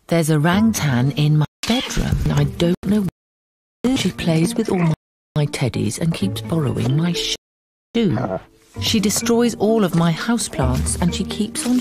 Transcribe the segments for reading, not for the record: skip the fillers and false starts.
There's a orangutan in my bedroom. I don't know why. She plays with all my teddies and keeps borrowing my shoe. She destroys all of my houseplants and she keeps on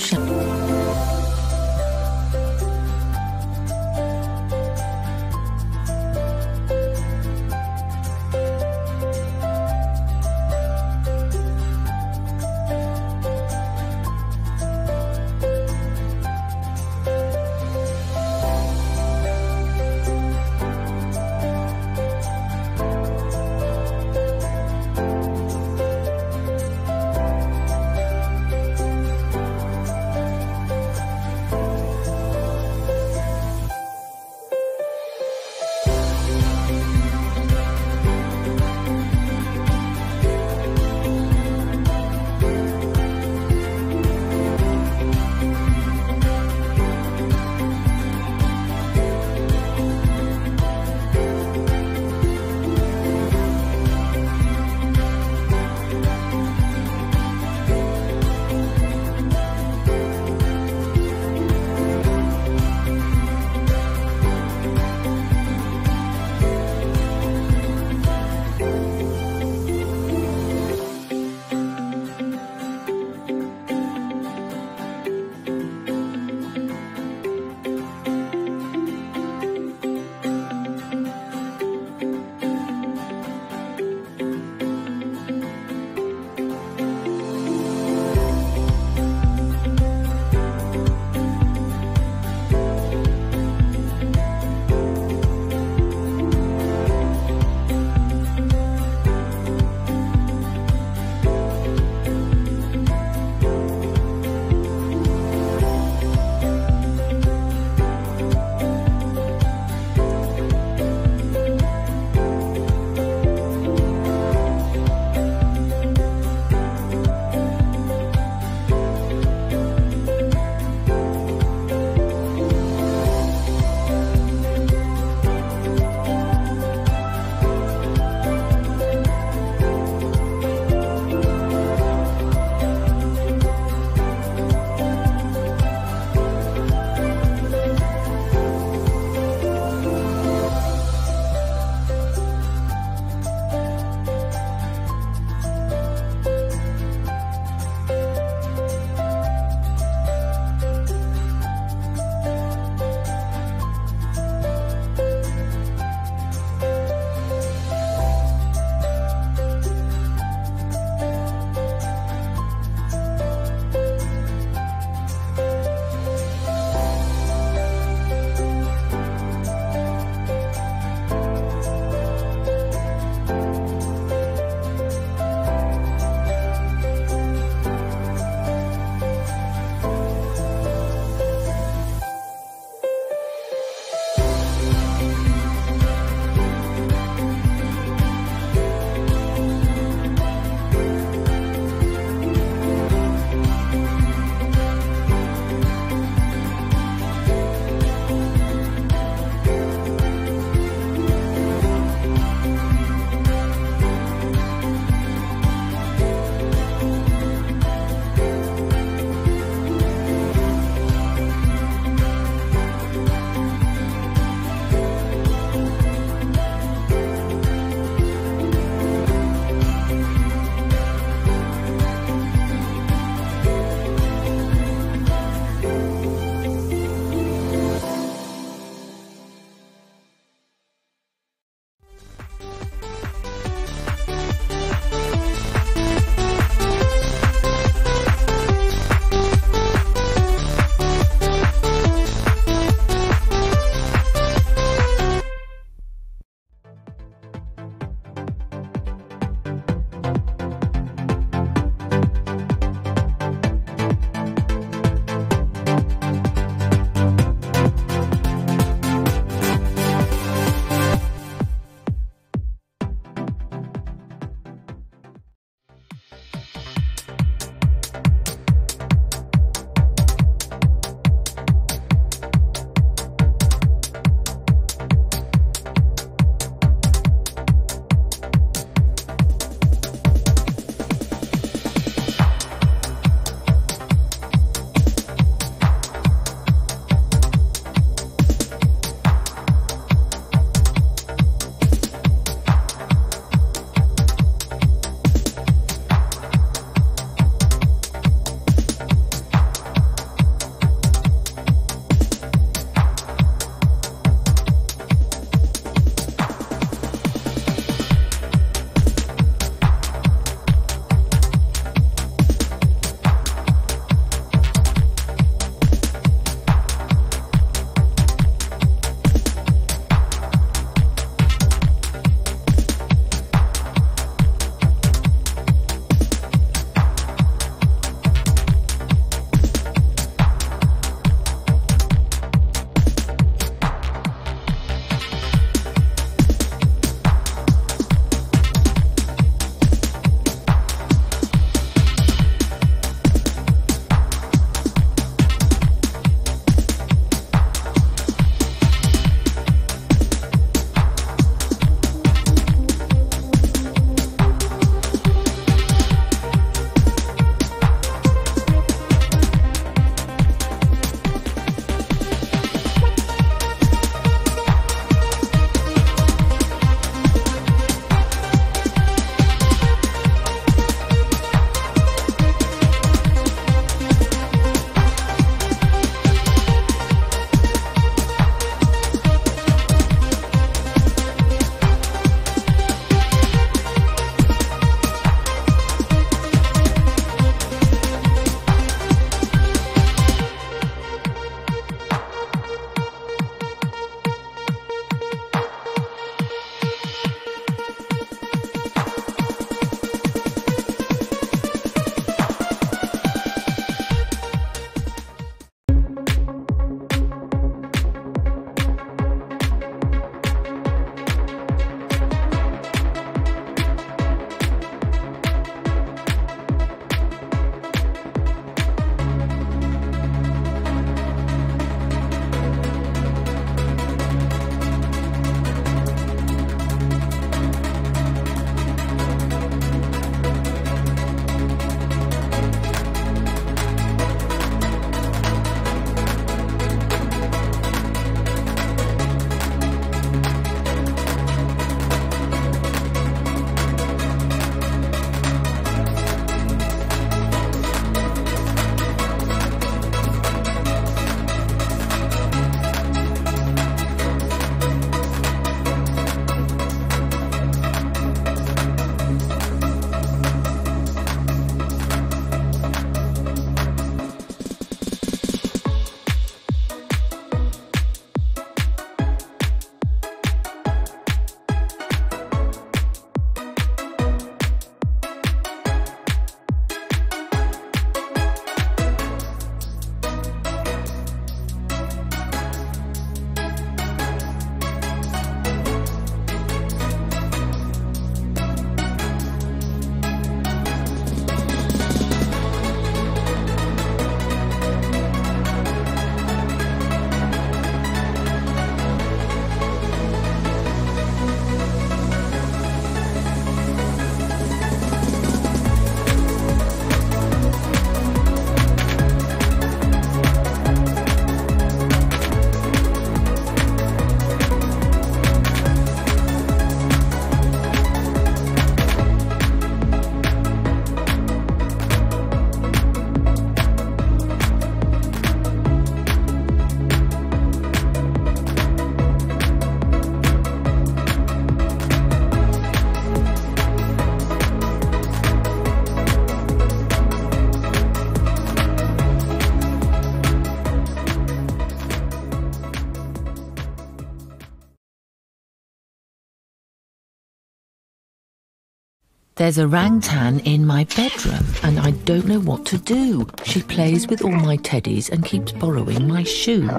There's orangutan in my bedroom and I don't know what to do. She plays with all my teddies and keeps borrowing my shoe.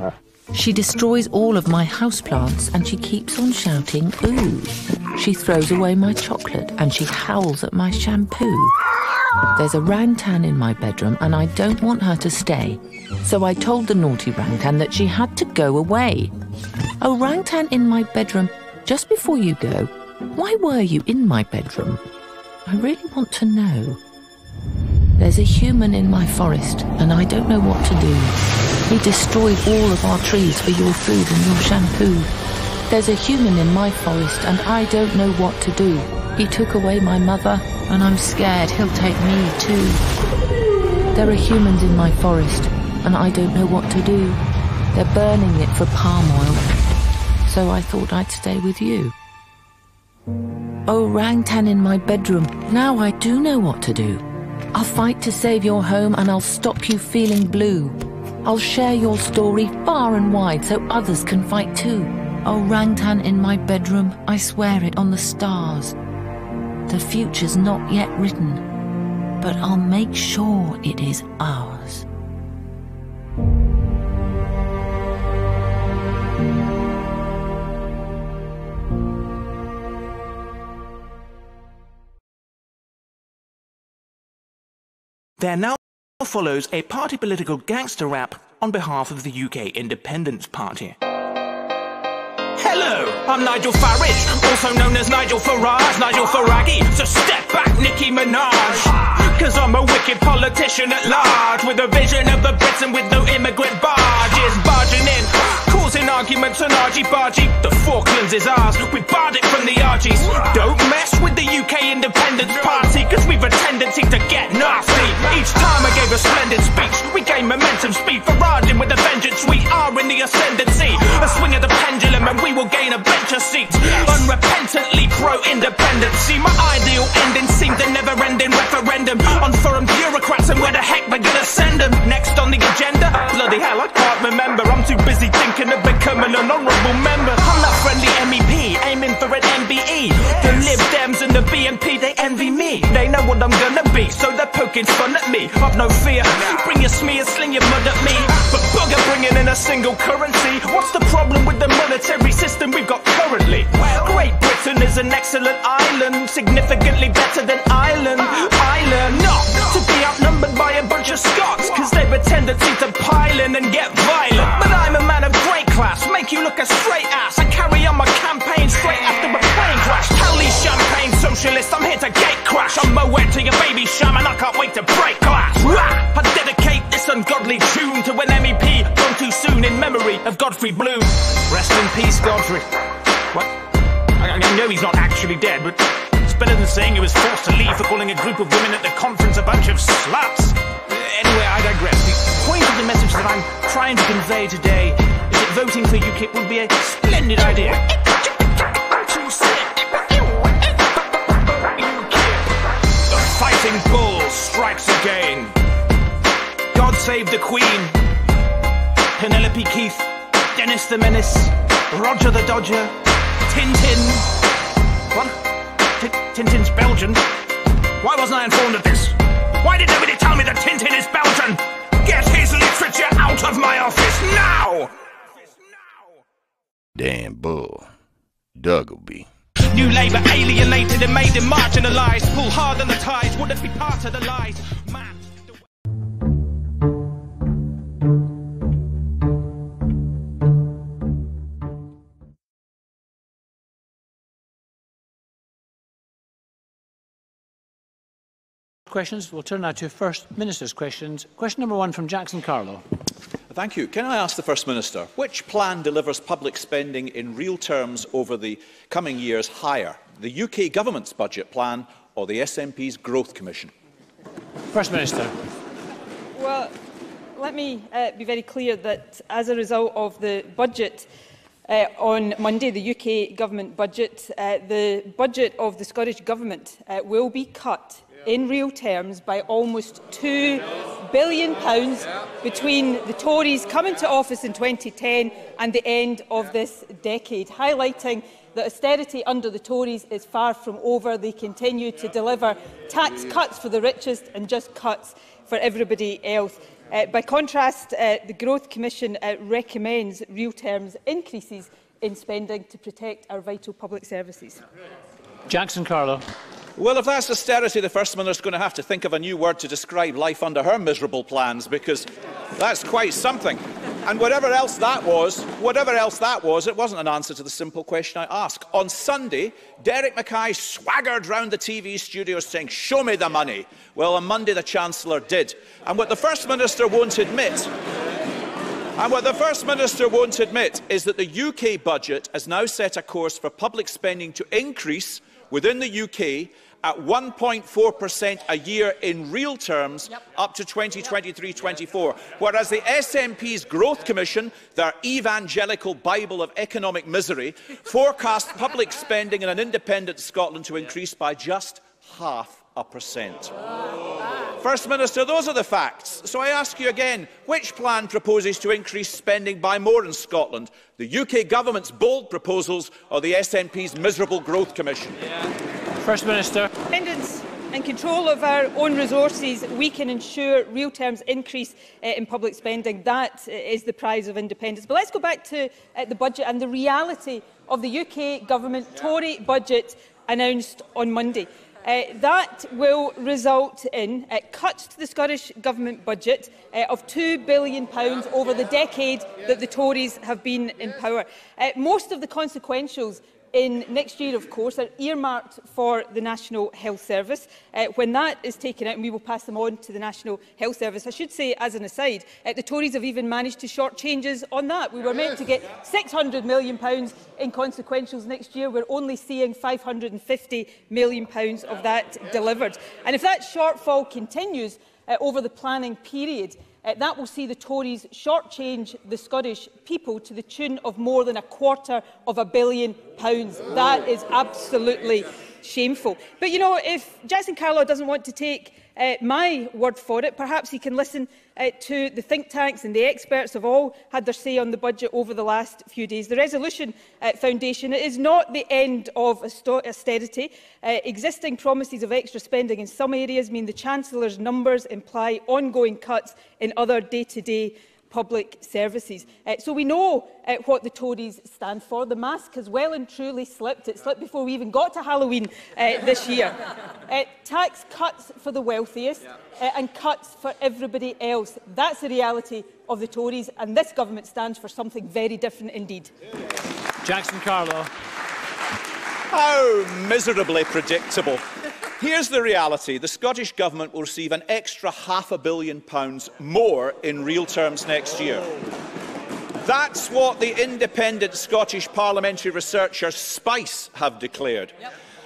She destroys all of my houseplants and she keeps on shouting, ooh. She throws away my chocolate and she howls at my shampoo. There's orangutan in my bedroom and I don't want her to stay. So I told the naughty orangutan that she had to go away. Orangutan in my bedroom, just before you go, why were you in my bedroom? I really want to know. There's a human in my forest and I don't know what to do. He destroyed all of our trees for your food and your shampoo. There's a human in my forest and I don't know what to do. He took away my mother and I'm scared he'll take me too. There are humans in my forest and I don't know what to do. They're burning it for palm oil. So I thought I'd stay with you. Orangutan in my bedroom, now I do know what to do. I'll fight to save your home and I'll stop you feeling blue. I'll share your story far and wide so others can fight too. Orangutan in my bedroom, I swear it on the stars. The future's not yet written, but I'll make sure it is ours. There now follows a party political gangster rap on behalf of the UK Independence Party. Hello, I'm Nigel Farage, also known as Nigel Farage, Nigel Faraggy, so step back Nicki Minaj. Cause I'm a wicked politician at large, with a vision of the Britain with no immigrant barges. Barging in, causing arguments on argy-bargy. The Falklands is ours, we barred it from the Argies. Don't mess with the UK Independence Party, cause we've a tendency to get nasty. Each time I gave a splendid speech, we gained momentum speed. Faraging with a vengeance, we are in the ascendancy. A swing of the pendulum and we will gain a bench of seats. Unrepentantly pro-independency. My ideal ending seemed a never-ending referendum on foreign bureaucrats and where the heck they're gonna send them. Next on the agenda? Bloody hell, I can't remember. I'm too busy thinking of becoming an honourable member. I'm that friendly MEP, aiming for an MBE. The Lib Dems and the BNP, they envy me. They know what I'm gonna be, so they're poking fun at me. I've no fear, bring your smear, sling your mud at me. But bugger bringing in a single currency. What's the problem with the monetary system we've got currently? Great Britain is an excellent island, significantly better than Ireland. I learned not to be outnumbered by a bunch of Scots, cause they've a tendency to pile in and get violent. But I'm a man of great class, make you look a straight ass. I carry on my campaign straight after a plane crash. Tell these champagne socialists I'm here to gate crash. I'm Moet to your baby sham and I can't wait to break glass. I dedicate this ungodly tune to an MEP gone too soon in memory of Godfrey Bloom. Rest in peace, Godfrey. What? I know he's not actually dead, but it's better than saying he was forced to leave for calling a group of women at the conference a bunch of sluts. Anyway, I digress. The point of the message that I'm trying to convey today is that voting for UKIP would be a splendid idea. The fighting bull strikes again. God save the Queen. Penelope Keith, Dennis the Menace, Roger the Dodger, Tintin. What? Tintin's Belgian? Why wasn't I informed of this? Why did nobody tell me that Tintin is Belgian? Get his literature out of my office now! Damn bull. Duggleby. New Labour alienated and made them marginalised. Pull hard on the ties, wouldn't be part of the lies. Man. Questions. We'll turn now to First Minister's questions. Question number 1 from Jackson Carlow. Thank you. Can I ask the First Minister, which plan delivers public spending in real terms over the coming years higher, the UK Government's budget plan or the SNP's Growth Commission? First Minister. Well, let me be very clear that as a result of the budget on Monday, the UK Government budget, the budget of the Scottish Government will be cut in real terms by almost £2 billion between the Tories coming to office in 2010 and the end of this decade, highlighting that austerity under the Tories is far from over. They continue to deliver tax cuts for the richest and just cuts for everybody else. By contrast, the Growth Commission recommends real terms increases in spending to protect our vital public services. Jackson Carlo. Well, if that's austerity, the First Minister's going to have to think of a new word to describe life under her miserable plans, because that's quite something. And whatever else that was, it wasn't an answer to the simple question I asked. On Sunday, Derek Mackay swaggered round the TV studio saying, "Show me the money." Well, on Monday, the Chancellor did. And what the First Minister won't admit is that the UK budget has now set a course for public spending to increase within the UK at 1.4% a year in real terms up to 2023-24, whereas the SNP's Growth Commission, their evangelical Bible of economic misery, forecast public spending in an independent Scotland to increase by just 0.5%. First Minister, those are the facts. So I ask you again, which plan proposes to increase spending by more in Scotland? The UK Government's bold proposals or the SNP's miserable Growth Commission? First Minister. Independence and control of our own resources, we can ensure real terms increase in public spending. That is the prize of independence. But let's go back to the budget and the reality of the UK Government Tory budget announced on Monday. That will result in cuts to the Scottish Government budget of £2 billion over the decade that the Tories have been in power. Most of the consequentials in next year, of course, are earmarked for the National Health Service. When that is taken out, and we will pass them on to the National Health Service, I should say, as an aside, the Tories have even managed to short changes on that. We were meant to get £600 million in consequentials next year. We're only seeing £550 million of that delivered. And if that shortfall continues over the planning period, that will see the Tories shortchange the Scottish people to the tune of more than £250 million. That is absolutely shameful. But, you know, if Jackson Carlo doesn't want to take my word for it, perhaps he can listen to the think tanks, and the experts have all had their say on the budget over the last few days. The Resolution Foundation is not the end of austerity. Existing promises of extra spending in some areas mean the Chancellor's numbers imply ongoing cuts in other day-to-day public services. So we know what the Tories stand for. The mask has well and truly slipped. It slipped before we even got to Halloween this year. Tax cuts for the wealthiest and cuts for everybody else. That's the reality of the Tories, and this government stands for something very different indeed. Jackson Carlo. How miserably predictable. Here's the reality. The Scottish Government will receive an extra £500 million more in real terms next year. That's what the independent Scottish parliamentary researcher Spice have declared.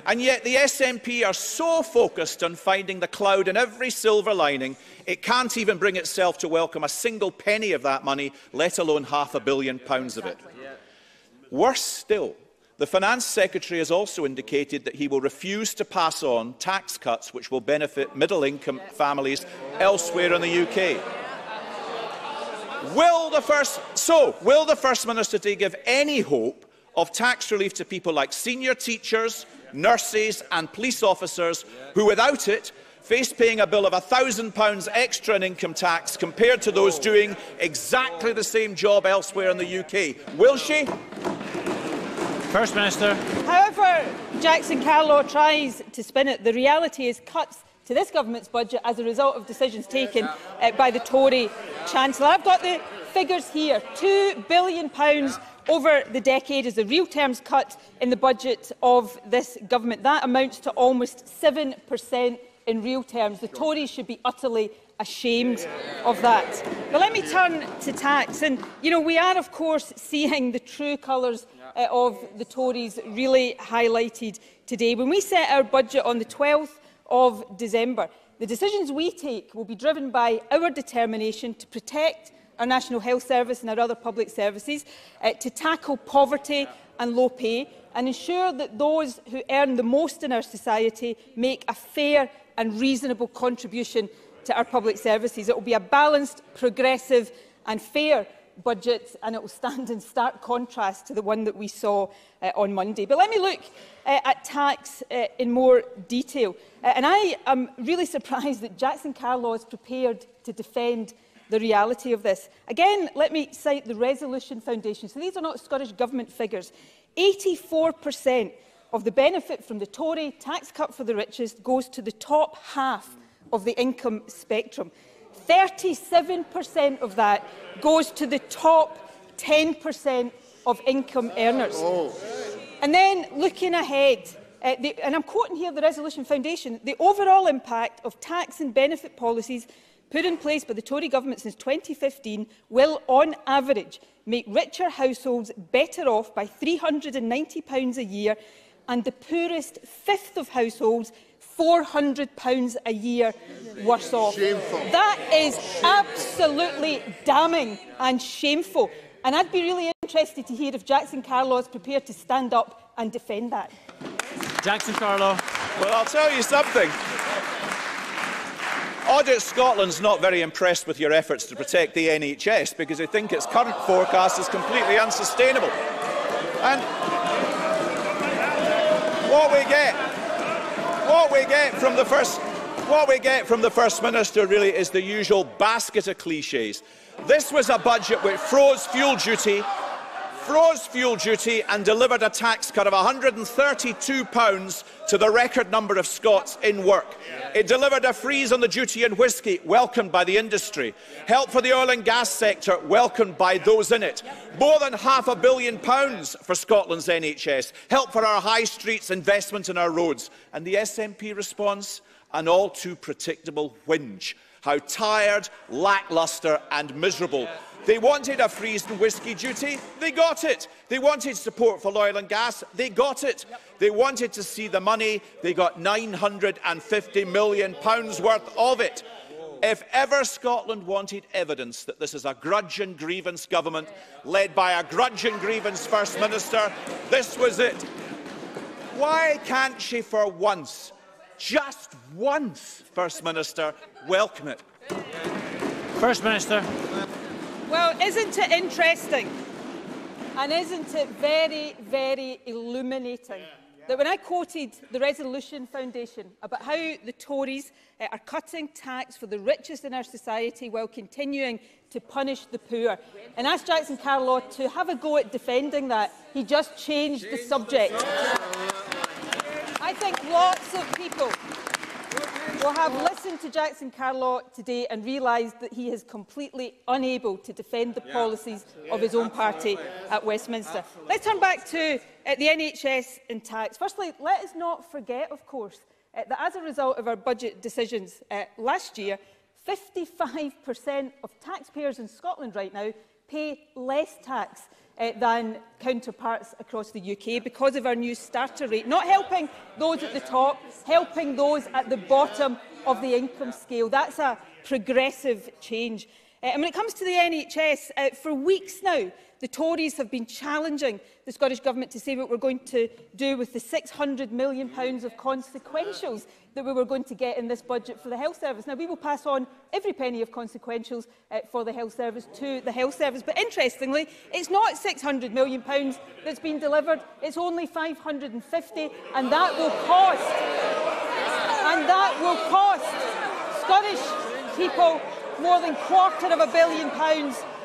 And yet the SNP are so focused on finding the cloud in every silver lining, it can't even bring itself to welcome a single penny of that money, let alone £500 million of it. Worse still, the Finance Secretary has also indicated that he will refuse to pass on tax cuts which will benefit middle-income families elsewhere in the UK. Will the First Minister give any hope of tax relief to people like senior teachers, nurses and police officers who, without it, face paying a bill of £1,000 extra in income tax compared to those doing exactly the same job elsewhere in the UK? Will she? First Minister. However Jackson Carlo tries to spin it, the reality is cuts to this government's budget as a result of decisions taken by the Tory Chancellor. I've got the figures here. £2 billion over the decade is the real terms cut in the budget of this government. That amounts to almost 7% in real terms. The Tories should be utterly ashamed of that. But let me turn to tax. And, you know, we are, of course, seeing the true colours of the Tories really highlighted today. When we set our budget on the 12th of December, the decisions we take will be driven by our determination to protect our National Health Service and our other public services, to tackle poverty and low pay, and ensure that those who earn the most in our society make a fair and reasonable contribution to our public services. It will be a balanced, progressive and fair budget, and it will stand in stark contrast to the one that we saw on Monday. But let me look at tax in more detail. And I am really surprised that Jackson Carlaw is prepared to defend the reality of this. Again, let me cite the Resolution Foundation. So these are not Scottish Government figures. 84% of the benefit from the Tory tax cut for the richest goes to the top half of the income spectrum. 37% of that goes to the top 10% of income earners. And then, looking ahead, and I'm quoting here the Resolution Foundation, the overall impact of tax and benefit policies put in place by the Tory government since 2015 will, on average, make richer households better off by £390 a year and the poorest fifth of households £400 a year worse off. Shameful. That is absolutely damning and shameful. And I'd be really interested to hear if Jackson Carlaw is prepared to stand up and defend that. Jackson Carlaw. Well, I'll tell you something. Audit Scotland's not very impressed with your efforts to protect the NHS because they think its current forecast is completely unsustainable. And what we get from the First Minister really is the usual basket of clichés. This was a budget which froze fuel duty and delivered a tax cut of £132 to the record number of Scots in work. It delivered a freeze on the duty on whisky, welcomed by the industry. Help for the oil and gas sector, welcomed by those in it. More than £500 million for Scotland's NHS. Help for our high streets, investment in our roads. And the SNP response? An all too predictable whinge. How tired, lacklustre and miserable. They wanted a freeze in whisky duty, they got it. They wanted support for oil and gas, they got it. They wanted to see the money, they got £950 million worth of it. If ever Scotland wanted evidence that this is a grudge and grievance government led by a grudge and grievance First Minister, this was it. Why can't she for once, just once, First Minister, welcome it? First Minister. Well, isn't it interesting, and isn't it very, very illuminating, that when I quoted the Resolution Foundation about how the Tories are cutting tax for the richest in our society while continuing to punish the poor, and asked Jackson Carlaw to have a go at defending that, he just changed the subject. I think lots of people will have listened to Jackson Carlaw today and realised that he is completely unable to defend the policies of his own party at Westminster. Let's turn back to the NHS and tax. Firstly, let us not forget, of course, that as a result of our budget decisions last year, 55% of taxpayers in Scotland right now pay less tax than counterparts across the UK because of our new starter rate, not helping those at the top, helping those at the bottom of the income scale. That's a progressive change. And when it comes to the NHS, for weeks now, the Tories have been challenging the Scottish Government to say what we're going to do with the £600 million of consequentials that we were going to get in this budget for the Health Service. Now, we will pass on every penny of consequentials for the Health Service to the Health Service. But interestingly, it's not £600 million that's been delivered, it's only £550, and that will cost Scottish people more than £250 million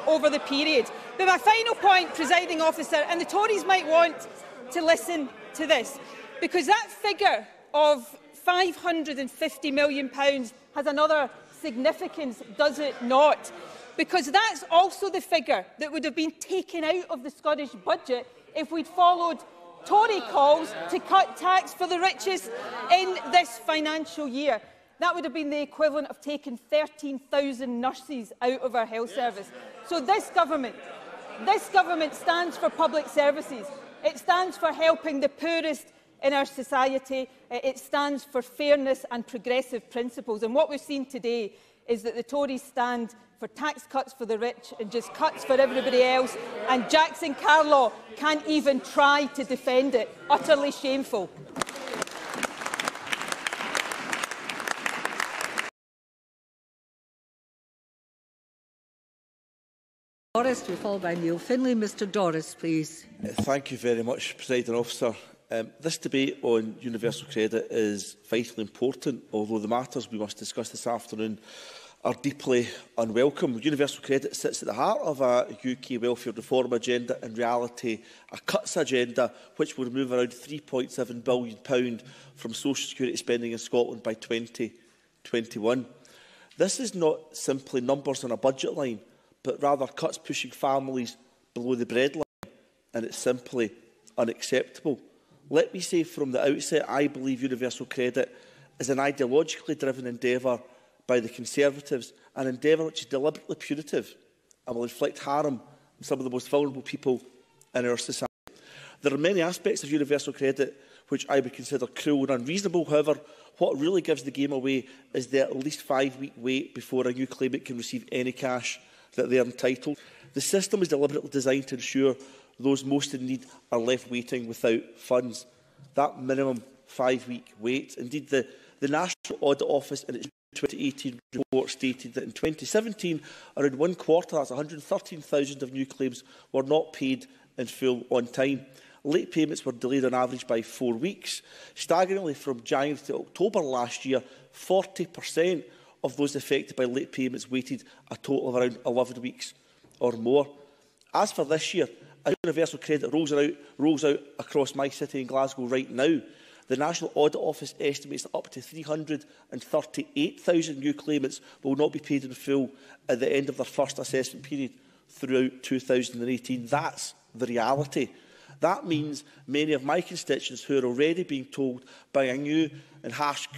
over the period. But my final point, presiding officer, and the Tories might want to listen to this, because that figure of £550 million has another significance, does it not? Because that's also the figure that would have been taken out of the Scottish budget if we'd followed Tory calls to cut tax for the richest in this financial year. That would have been the equivalent of taking 13,000 nurses out of our health service. So this government stands for public services. It stands for helping the poorest in our society. It stands for fairness and progressive principles. And what we've seen today is that the Tories stand for tax cuts for the rich and just cuts for everybody else. And Jackson Carlaw can't even try to defend it. Utterly shameful. Doris, to be followed by Neil Findlay. Mr Doris, please. Thank you very much, Presiding Officer. This debate on universal credit is vitally important, although the matters we must discuss this afternoon are deeply unwelcome. Universal credit sits at the heart of a UK welfare reform agenda, in reality a cuts agenda which will remove around £3.7 billion from social security spending in Scotland by 2021. This is not simply numbers on a budget line, but rather cuts pushing families below the breadline, and it's simply unacceptable. Let me say from the outset, I believe universal credit is an ideologically driven endeavour by the Conservatives, an endeavour which is deliberately punitive and will inflict harm on some of the most vulnerable people in our society. There are many aspects of universal credit which I would consider cruel and unreasonable. However, what really gives the game away is the at least 5-week wait before a new claimant can receive any cash that they are entitled. The system is deliberately designed to ensure those most in need are left waiting without funds. That minimum 5-week wait. Indeed, the National Audit Office in its 2018 report stated that in 2017, around one quarter, that's 113,000 of new claims, were not paid in full on time. Late payments were delayed on average by 4 weeks. Staggeringly, from January to October last year, 40% of those affected by late payments waited a total of around 11 weeks or more. As for this year, as universal credit rolls out across my city in Glasgow right now, the National Audit Office estimates that up to 338,000 new claimants will not be paid in full at the end of their first assessment period throughout 2018. That's the reality. That means many of my constituents who are already being told by a new and harsh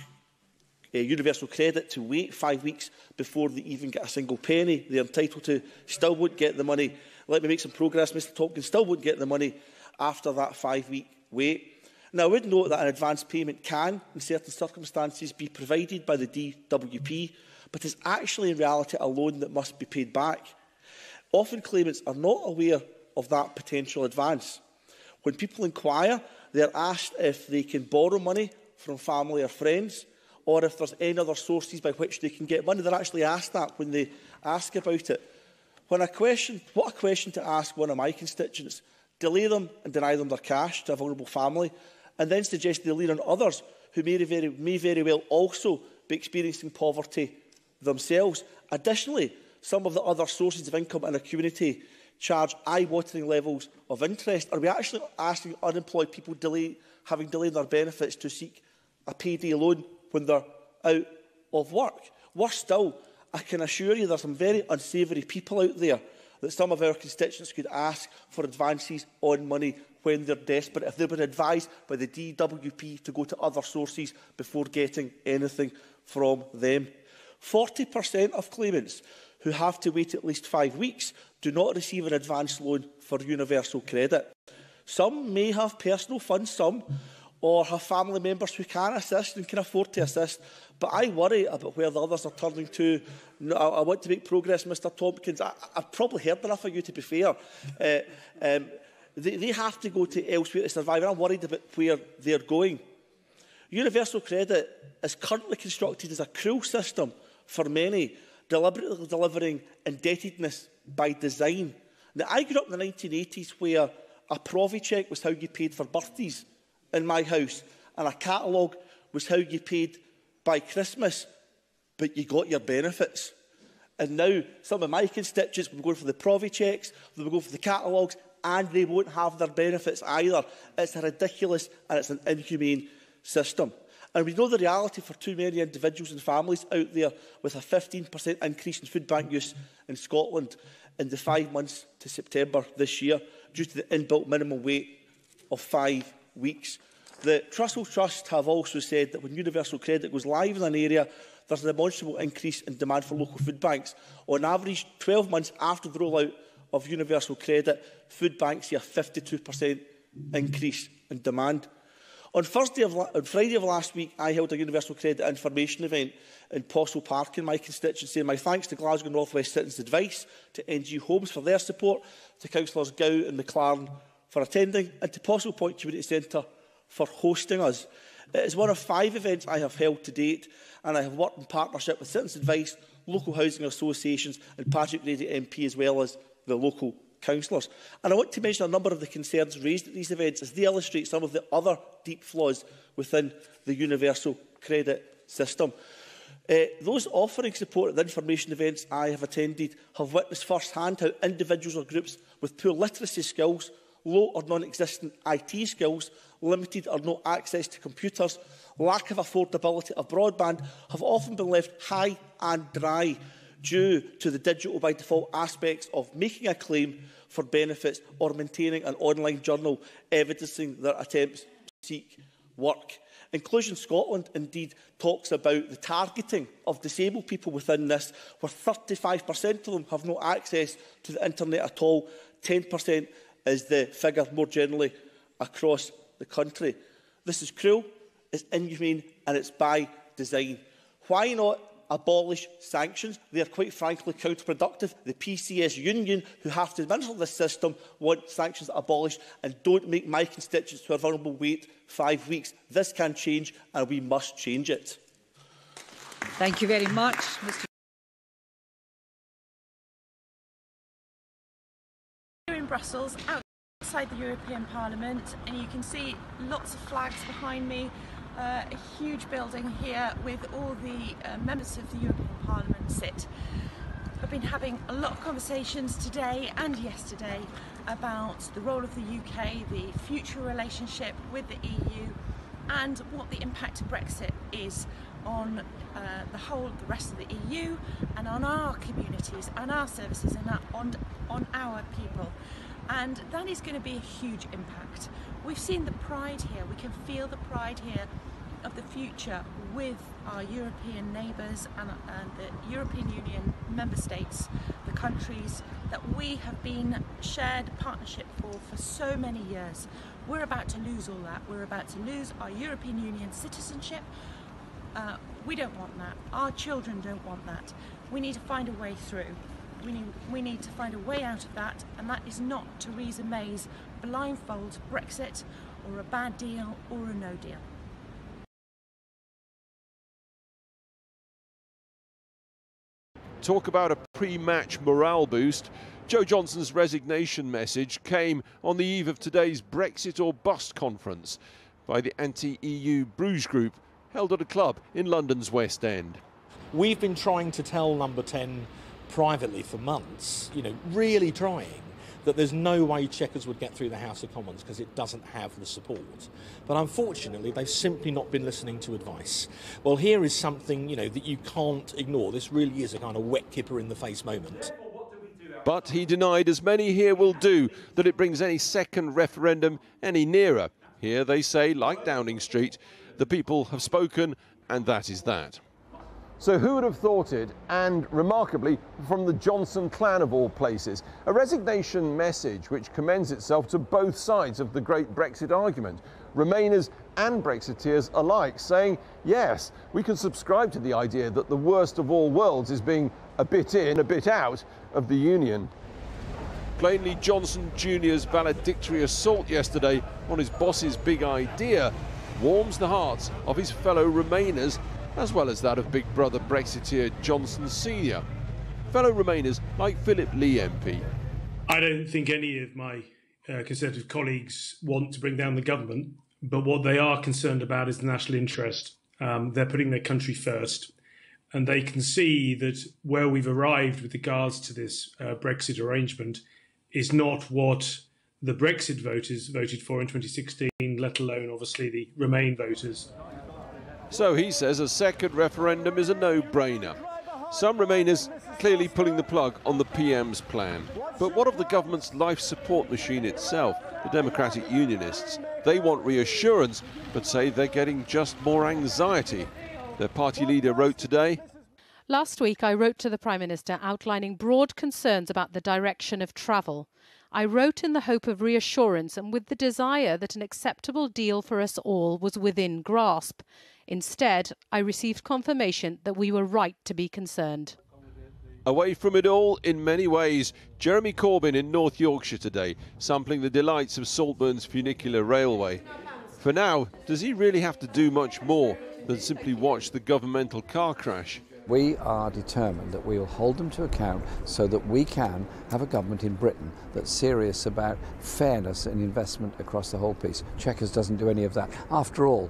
universal credit to wait 5 weeks before they even get a single penny they're entitled to still won't get the money. Let me make some progress, Mr Tompkins, still won't get the money after that 5-week wait. Now, I would note that an advance payment can, in certain circumstances, be provided by the DWP, but it's actually in reality a loan that must be paid back. Often claimants are not aware of that potential advance. When people inquire, they are asked if they can borrow money from family or friends, or if there's any other sources by which they can get money. They're actually asked that when they ask about it. What a question to ask one of my constituents. Delay them and deny them their cash to a vulnerable family, and then suggest they lean on others who may very well also be experiencing poverty themselves. Additionally, some of the other sources of income in a community charge eye-watering levels of interest. Are we actually asking unemployed people having delayed their benefits to seek a payday loan when they're out of work? Worse still, I can assure you there are some very unsavoury people out there that some of our constituents could ask for advances on money when they're desperate, if they've been advised by the DWP to go to other sources before getting anything from them. 40% of claimants who have to wait at least 5 weeks do not receive an advance loan for universal credit. Some may have personal funds, or have family members who can assist and can afford to assist, but I worry about where the others are turning to. No, I want to make progress, Mr Tompkins. I've probably heard enough of you, to be fair. They have to go to elsewhere to survive, and I'm worried about where they're going. Universal credit is currently constructed as a cruel system for many, deliberately delivering indebtedness by design. Now, I grew up in the 1980s where a Provi cheque was how you paid for birthdays in my house, and a catalogue was how you paid by Christmas, but you got your benefits. And now some of my constituents will go for the Provi cheques, they will go for the catalogues, and they won't have their benefits either. It's a ridiculous and it's an inhumane system. And we know the reality for too many individuals and families out there, with a 15% increase in food bank use in Scotland in the 5 months to September this year, due to the inbuilt minimum wait of 5 weeks. The Trussell Trust have also said that when universal credit goes live in an area, there's a demonstrable increase in demand for local food banks. On average, 12 months after the rollout of universal credit, food banks see a 52% increase in demand. On Friday of last week, I held a universal credit information event in Postle Park in my constituency. My thanks to Glasgow North West Citizens Advice, to NG Homes for their support, to Councillors Gow and McLaren for attending, and to Postle Point Community Centre for hosting us. It is one of 5 events I have held to date, and I have worked in partnership with Citizens Advice, local housing associations and Patrick Grady MP, as well as the local councillors. And I want to mention a number of the concerns raised at these events as they illustrate some of the other deep flaws within the universal credit system. Those offering support at the information events I have attended have witnessed firsthand how individuals or groups with poor literacy skills, low or non-existent IT skills, limited or no access to computers, lack of affordability of broadband have often been left high and dry due to the digital by default aspects of making a claim for benefits or maintaining an online journal evidencing their attempts to seek work. Inclusion Scotland indeed talks about the targeting of disabled people within this, where 35% of them have no access to the internet at all. 10% is the figure more generally across the country. This is cruel, it's inhumane and it's by design. Why not abolish sanctions? They are quite frankly counterproductive. The PCS union, who have to administer this system, want sanctions abolished, and don't make my constituents who are vulnerable wait 5 weeks. This can change and we must change it. Thank you very much, Mr. Here in Brussels, outside the European Parliament, and you can see lots of flags behind me. A huge building here with all the members of the European Parliament sit. I've been having a lot of conversations today and yesterday about the role of the UK, the future relationship with the EU, and what the impact of Brexit is on the rest of the EU, and on our communities, and our services, and on our people. And that is going to be a huge impact. We've seen the pride here, we can feel the pride here of the future with our European neighbours and the European Union member states, the countries that we have been shared partnership for so many years. We're about to lose all that. We're about to lose our European Union citizenship. We don't want that. Our children don't want that. We need to find a way through. We need to find a way out of that, and that is not Theresa May's blindfold Brexit or a bad deal or a no deal. Talk about a pre-match morale boost. Joe Johnson's resignation message came on the eve of today's Brexit or Bust conference by the anti-EU Bruges Group, held at a club in London's West End. We've been trying to tell Number 10 privately for months, really trying, that there's no way Chequers would get through the House of Commons because it doesn't have the support. But unfortunately, they've simply not been listening to advice. Well, here is something, that you can't ignore. This really is a kind of wet kipper in the face moment. But he denied, as many here will do, that it brings any second referendum any nearer. Here they say, like Downing Street, the people have spoken and that is that. So who would have thought it, and remarkably from the Johnson clan of all places, a resignation message which commends itself to both sides of the great Brexit argument, Remainers and Brexiteers alike, saying, yes, we can subscribe to the idea that the worst of all worlds is being a bit in, a bit out of the Union. Plainly, Johnson Jr.'s valedictory assault yesterday on his boss's big idea warms the hearts of his fellow Remainers, as well as that of big brother Brexiteer Johnson Sr. Fellow Remainers like Philip Lee MP. I don't think any of my Conservative colleagues want to bring down the government, but what they are concerned about is the national interest. They're putting their country first, and they can see that where we've arrived with regards to this Brexit arrangement is not what the Brexit voters voted for in 2016, let alone obviously the Remain voters. So he says a second referendum is a no-brainer. Some Remainers clearly pulling the plug on the PM's plan. But what of the government's life support machine itself, the Democratic Unionists? They want reassurance, but say they're getting just more anxiety. Their party leader wrote today, "Last week I wrote to the Prime Minister outlining broad concerns about the direction of travel. I wrote in the hope of reassurance and with the desire that an acceptable deal for us all was within grasp. Instead, I received confirmation that we were right to be concerned." Away from it all in many ways, Jeremy Corbyn in North Yorkshire today, sampling the delights of Saltburn's funicular railway. For now, does he really have to do much more than simply watch the governmental car crash? We are determined that we will hold them to account so that we can have a government in Britain that's serious about fairness and investment across the whole piece. Chequers doesn't do any of that. After all,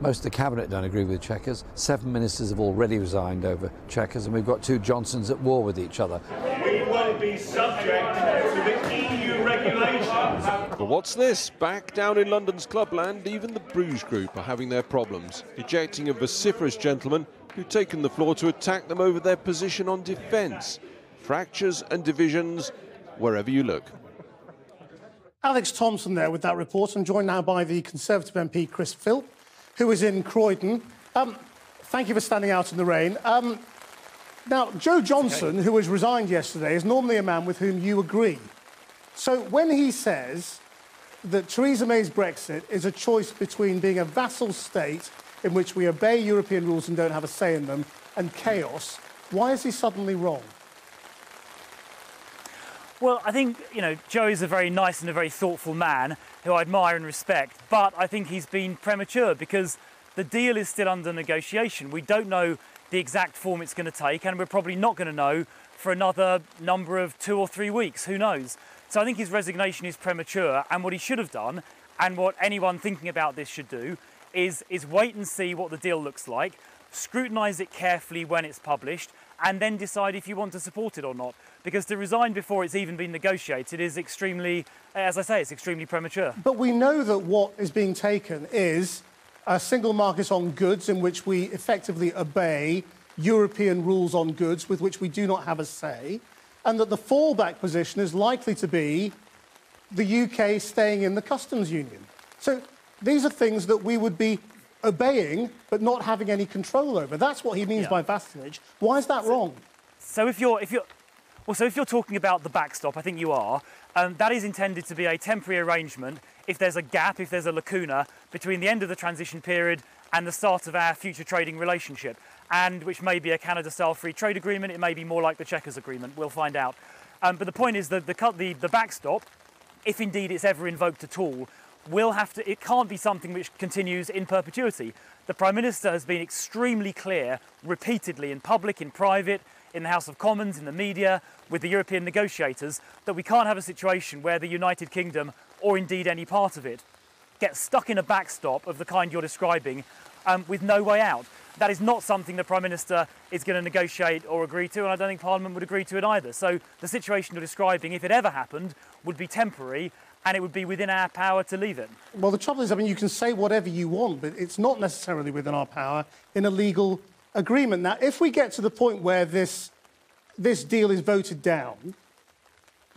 most of the Cabinet don't agree with Chequers. 7 ministers have already resigned over Chequers, and we've got 2 Johnsons at war with each other. We will be subject to the EU regulations. But what's this? Back down in London's clubland, even the Bruges Group are having their problems, ejecting a vociferous gentleman who'd taken the floor to attack them over their position on defence. Fractures and divisions wherever you look. Alex Thompson there with that report. I'm joined now by the Conservative MP Chris Philp, who is in Croydon. Thank you for standing out in the rain. Now, Joe Johnson, who was resigned yesterday, is normally a man with whom you agree. So when he says that Theresa May's Brexit is a choice between being a vassal state in which we obey European rules and don't have a say in them, and chaos, why is he suddenly wrong? Well, I think, Joe is a very nice and a very thoughtful man who I admire and respect, but I think he's been premature because the deal is still under negotiation. We don't know the exact form it's going to take, and we're probably not going to know for another number of 2 or 3 weeks, who knows? So I think his resignation is premature, and what he should have done, and what anyone thinking about this should do, is wait and see what the deal looks like, scrutinise it carefully when it's published, and then decide if you want to support it or not. Because to resign before it's even been negotiated is extremely, as I say, it's extremely premature. But we know that what is being taken is a single market on goods in which we effectively obey European rules on goods with which we do not have a say, and that the fallback position is likely to be the UK staying in the customs union. So these are things that we would be obeying but not having any control over. That's what he means by vassalage. Why is that wrong? So if you're talking about the backstop, I think you are, that is intended to be a temporary arrangement if there's a gap, if there's a lacuna between the end of the transition period and the start of our future trading relationship, and which may be a Canada-style free trade agreement, it may be more like the Chequers agreement, we'll find out. But the point is that the backstop, if indeed it's ever invoked at all, it can't be something which continues in perpetuity. The Prime Minister has been extremely clear, repeatedly, in public, in private, in the House of Commons, in the media, with the European negotiators, that we can't have a situation where the United Kingdom, or indeed any part of it, gets stuck in a backstop of the kind you're describing with no way out. That is not something the Prime Minister is going to negotiate or agree to, and I don't think Parliament would agree to it either. So the situation you're describing, if it ever happened, would be temporary, and it would be within our power to leave it. Well, the trouble is, you can say whatever you want, but it's not necessarily within our power in a legal agreement. Now, if we get to the point where this deal is voted down,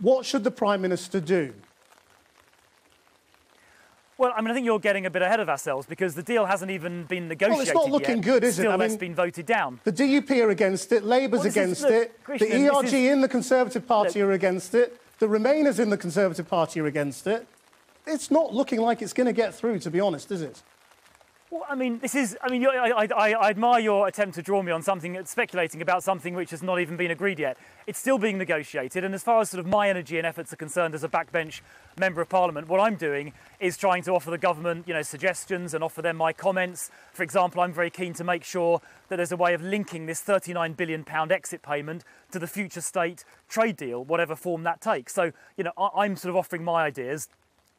what should the Prime Minister do? Well, I think you're getting a bit ahead of ourselves because the deal hasn't even been negotiated yet. Well, it's not looking good, is it? Still less been voted down. The DUP are against it, Labour's against it, the ERG in the Conservative Party are against it, the Remainers in the Conservative Party are against it. It's not looking like it's going to get through, to be honest, is it? Well, I admire your attempt to draw me on something, speculating about something which has not even been agreed yet. It's still being negotiated, and as far as my energy and efforts are concerned as a backbench Member of Parliament, what I'm doing is trying to offer the government, suggestions and offer them my comments. For example, I'm very keen to make sure that there's a way of linking this £39 billion exit payment to the future state trade deal, whatever form that takes. So, I'm offering my ideas.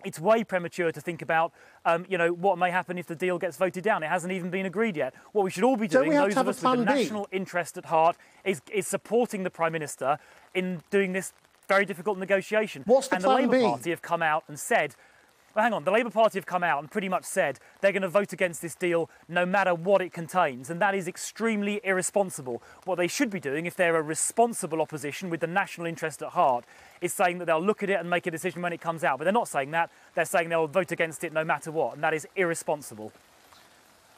It's way premature to think about, what may happen if the deal gets voted down. It hasn't even been agreed yet. What we should all be doing, those of us with the national interest at heart, is supporting the Prime Minister in doing this very difficult negotiation. What's the plan B? And the Labour Party have come out and said, well, hang on, the Labour Party have come out and pretty much said they're going to vote against this deal no matter what it contains, and that is extremely irresponsible. What they should be doing, if they're a responsible opposition with the national interest at heart, is saying that they'll look at it and make a decision when it comes out. But they're not saying that. They're saying they'll vote against it no matter what, and that is irresponsible.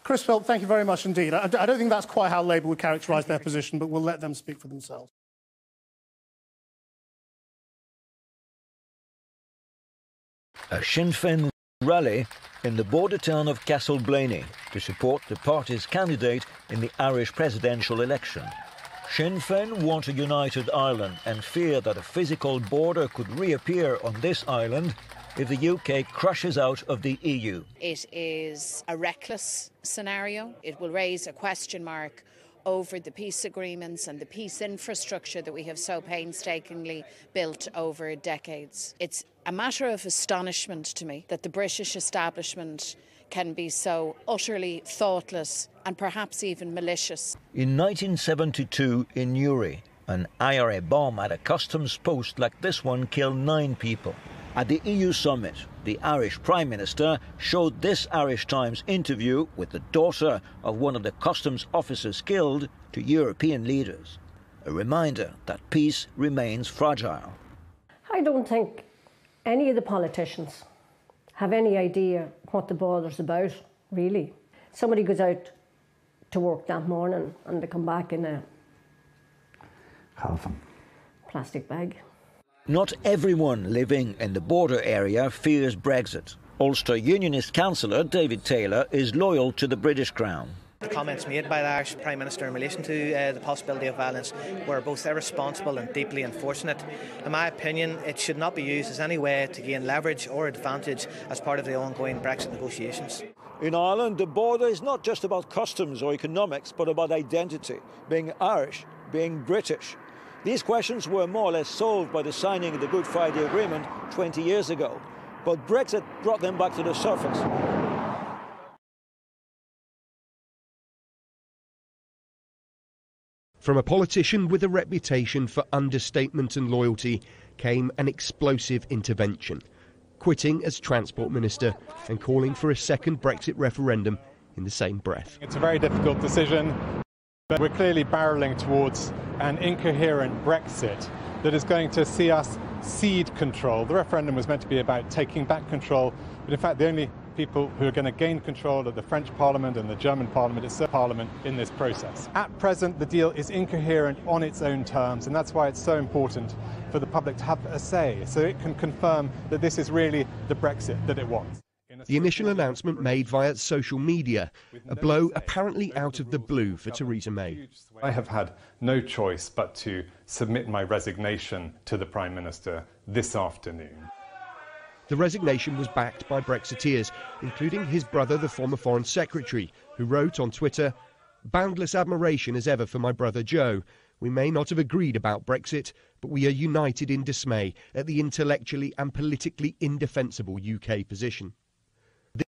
Chris Philp, thank you very much indeed. I don't think that's quite how Labour would characterise their position, but we'll let them speak for themselves. A Sinn Féin rally in the border town of Castleblaney to support the party's candidate in the Irish presidential election. Sinn Féin want a united Ireland and fear that a physical border could reappear on this island if the UK crashes out of the EU. It is a reckless scenario. It will raise a question mark over the peace agreements and the peace infrastructure that we have so painstakingly built over decades. It's a matter of astonishment to me that the British establishment can be so utterly thoughtless and perhaps even malicious. In 1972 in Newry, an IRA bomb at a customs post like this one killed 9 people. At the EU summit, the Irish Prime Minister showed this Irish Times interview with the daughter of one of the customs officers killed to European leaders. A reminder that peace remains fragile. I don't think any of the politicians have any idea what the border's about, really. Somebody goes out to work that morning and they come back in a plastic bag. Not everyone living in the border area fears Brexit. Ulster Unionist councillor David Taylor is loyal to the British Crown. The comments made by the Irish Prime Minister in relation to the possibility of violence were both irresponsible and deeply unfortunate. In my opinion, it should not be used as any way to gain leverage or advantage as part of the ongoing Brexit negotiations. In Ireland, the border is not just about customs or economics, but about identity, being Irish, being British. These questions were more or less solved by the signing of the Good Friday Agreement 20 years ago, but Brexit brought them back to the surface. From a politician with a reputation for understatement and loyalty came an explosive intervention, quitting as Transport Minister and calling for a second Brexit referendum in the same breath. It's a very difficult decision, but we're clearly barrelling towards an incoherent Brexit that is going to see us cede control. The referendum was meant to be about taking back control, but in fact the only people who are going to gain control are the French Parliament and the German Parliament. It's the Parliament in this process. At present, the deal is incoherent on its own terms, and that's why it's so important for the public to have a say, so it can confirm that this is really the Brexit that it wants. The initial announcement made via social media, a blow apparently out of the blue for Theresa May. I have had no choice but to submit my resignation to the Prime Minister this afternoon. The resignation was backed by Brexiteers, including his brother, the former Foreign Secretary, who wrote on Twitter, "Boundless admiration as ever for my brother Joe. We may not have agreed about Brexit, but we are united in dismay at the intellectually and politically indefensible UK position."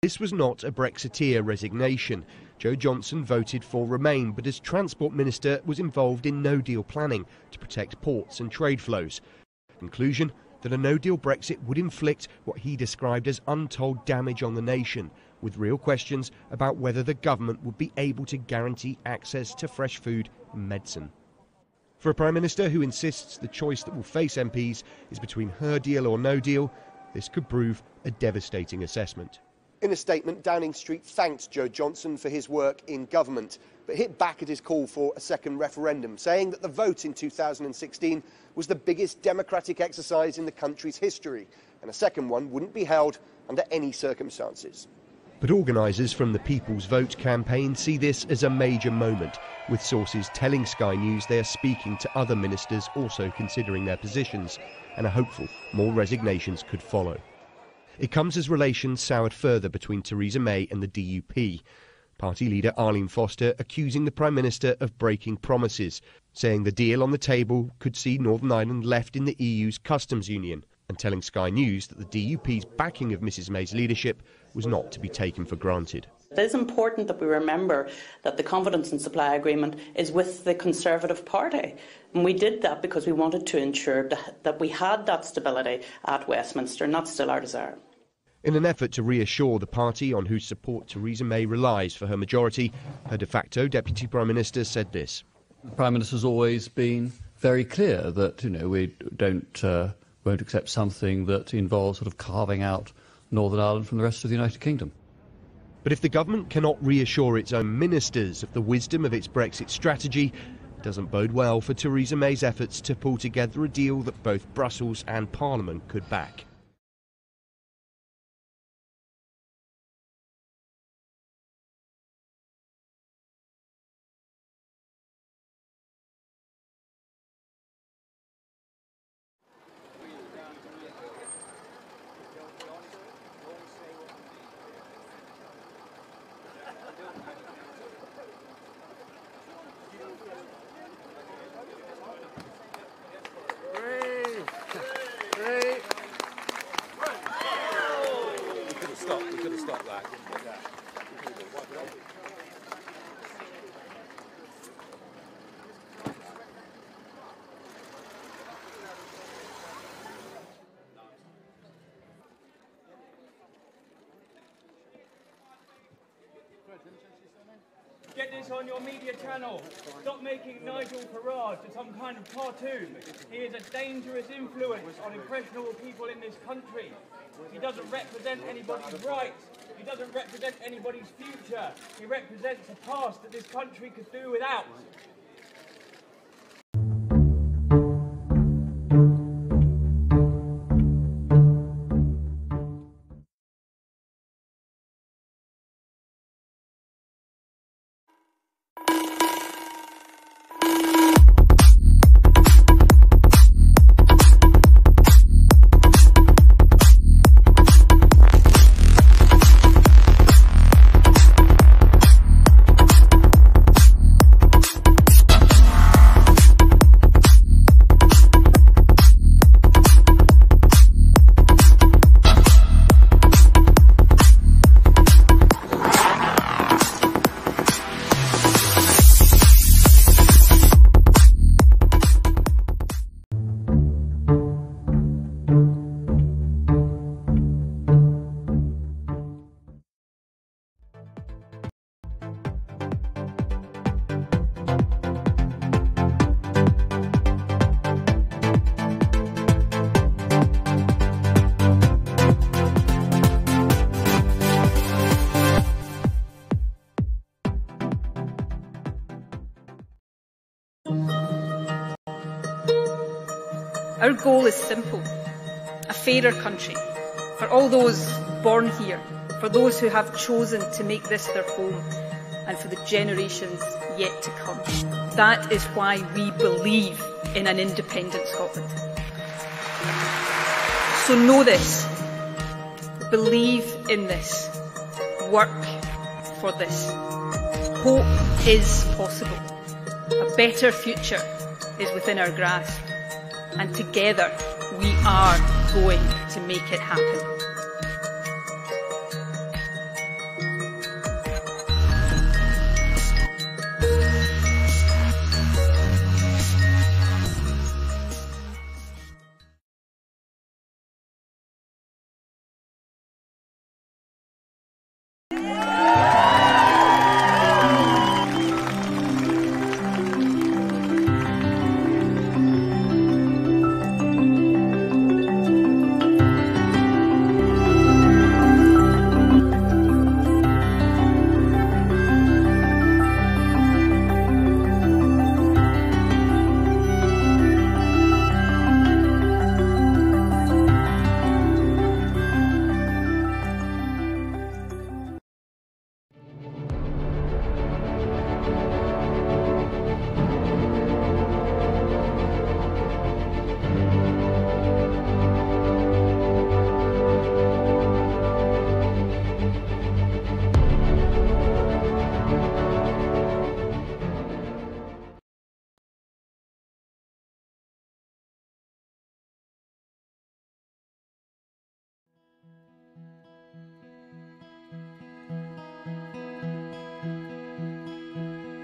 This was not a Brexiteer resignation. Joe Johnson voted for Remain, but as Transport Minister was involved in no-deal planning to protect ports and trade flows. Conclusion that a no-deal Brexit would inflict what he described as untold damage on the nation, with real questions about whether the government would be able to guarantee access to fresh food and medicine. For a Prime Minister who insists the choice that will face MPs is between her deal or no deal, this could prove a devastating assessment. In a statement, Downing Street thanked Joe Johnson for his work in government, but hit back at his call for a second referendum, saying that the vote in 2016 was the biggest democratic exercise in the country's history, and a second one wouldn't be held under any circumstances. But organisers from the People's Vote campaign see this as a major moment, with sources telling Sky News they are speaking to other ministers also considering their positions, and are hopeful more resignations could follow. It comes as relations soured further between Theresa May and the DUP. Party leader Arlene Foster accusing the Prime Minister of breaking promises, saying the deal on the table could see Northern Ireland left in the EU's customs union, and telling Sky News that the DUP's backing of Mrs May's leadership was not to be taken for granted. It is important that we remember that the confidence and supply agreement is with the Conservative Party. And we did that because we wanted to ensure that we had that stability at Westminster, and that's still our desire. In an effort to reassure the party on whose support Theresa May relies for her majority, her de facto Deputy Prime Minister said this. The Prime Minister's always been very clear that, we won't accept something that involves sort of carving out Northern Ireland from the rest of the United Kingdom. But if the government cannot reassure its own ministers of the wisdom of its Brexit strategy, it doesn't bode well for Theresa May's efforts to pull together a deal that both Brussels and Parliament could back. on your media channel. Stop making Nigel Farage to some kind of cartoon. He is a dangerous influence on impressionable people in this country. He doesn't represent anybody's rights. He doesn't represent anybody's future. He represents a past that this country could do without. Our goal is simple: a fairer country for all those born here, for those who have chosen to make this their home, and for the generations yet to come. That is why we believe in an independent Scotland. So know this, believe in this, work for this. Hope is possible. A better future is within our grasp. And together we are going to make it happen.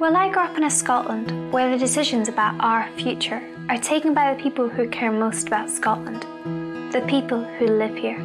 Well, I grew up in a Scotland where the decisions about our future are taken by the people who care most about Scotland, the people who live here.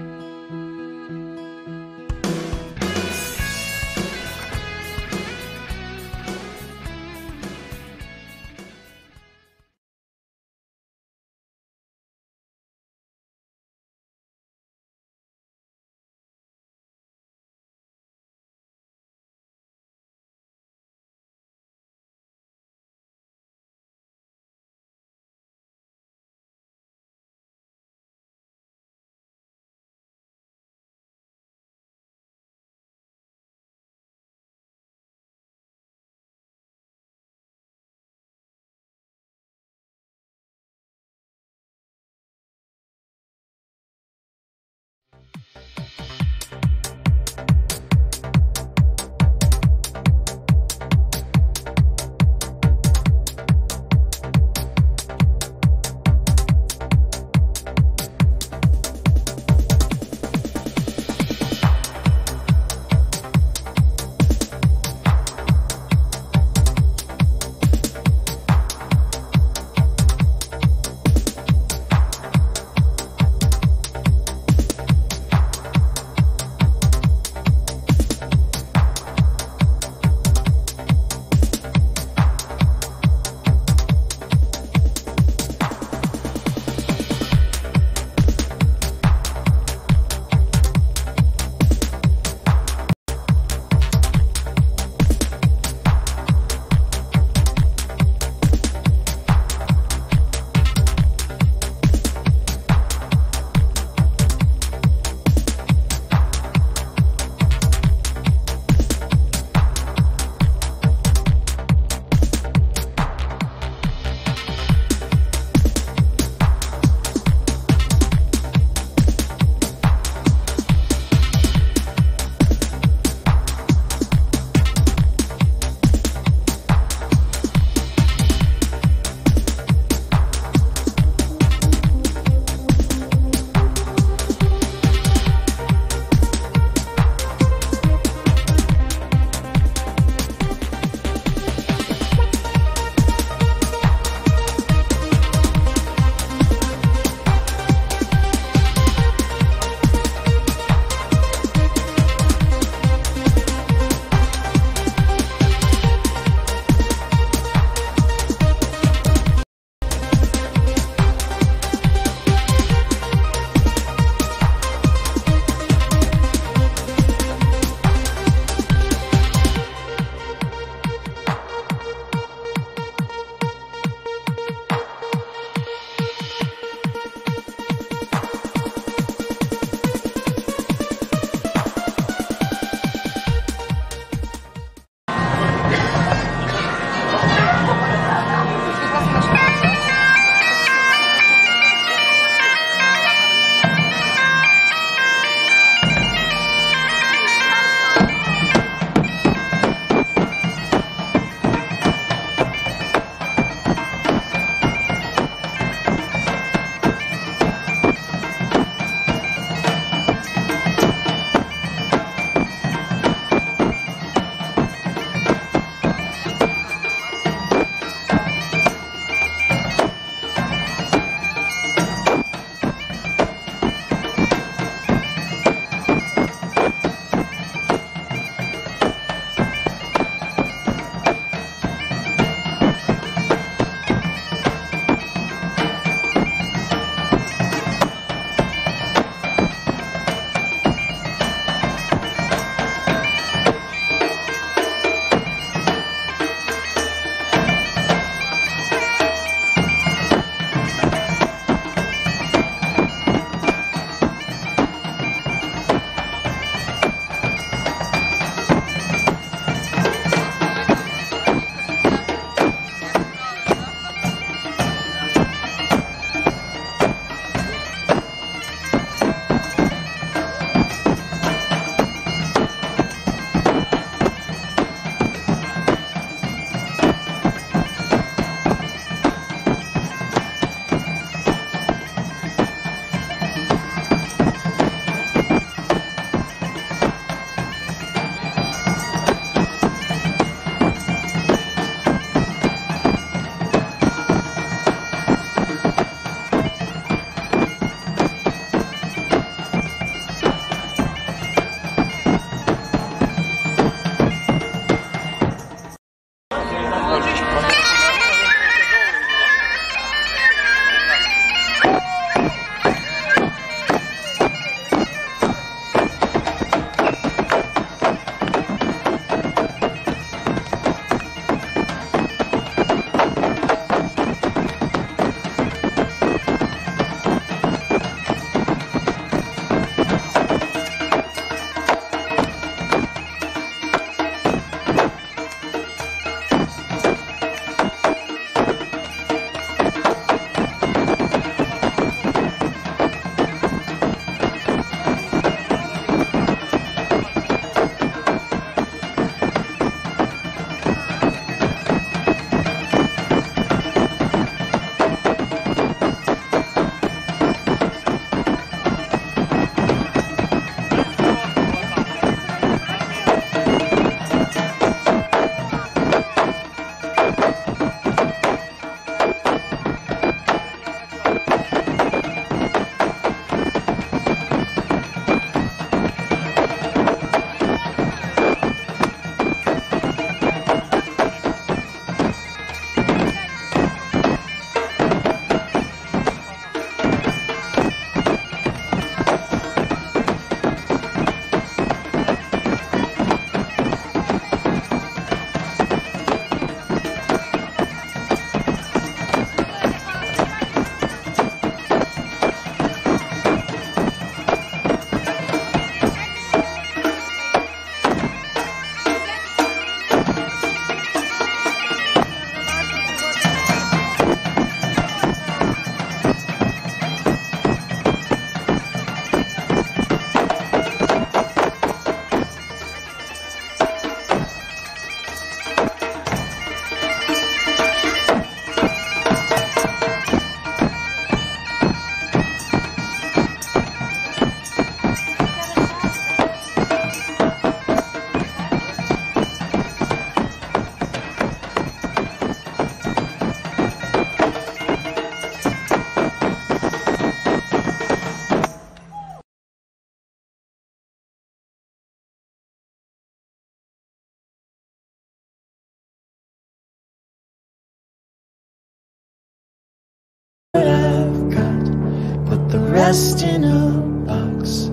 rest in a box,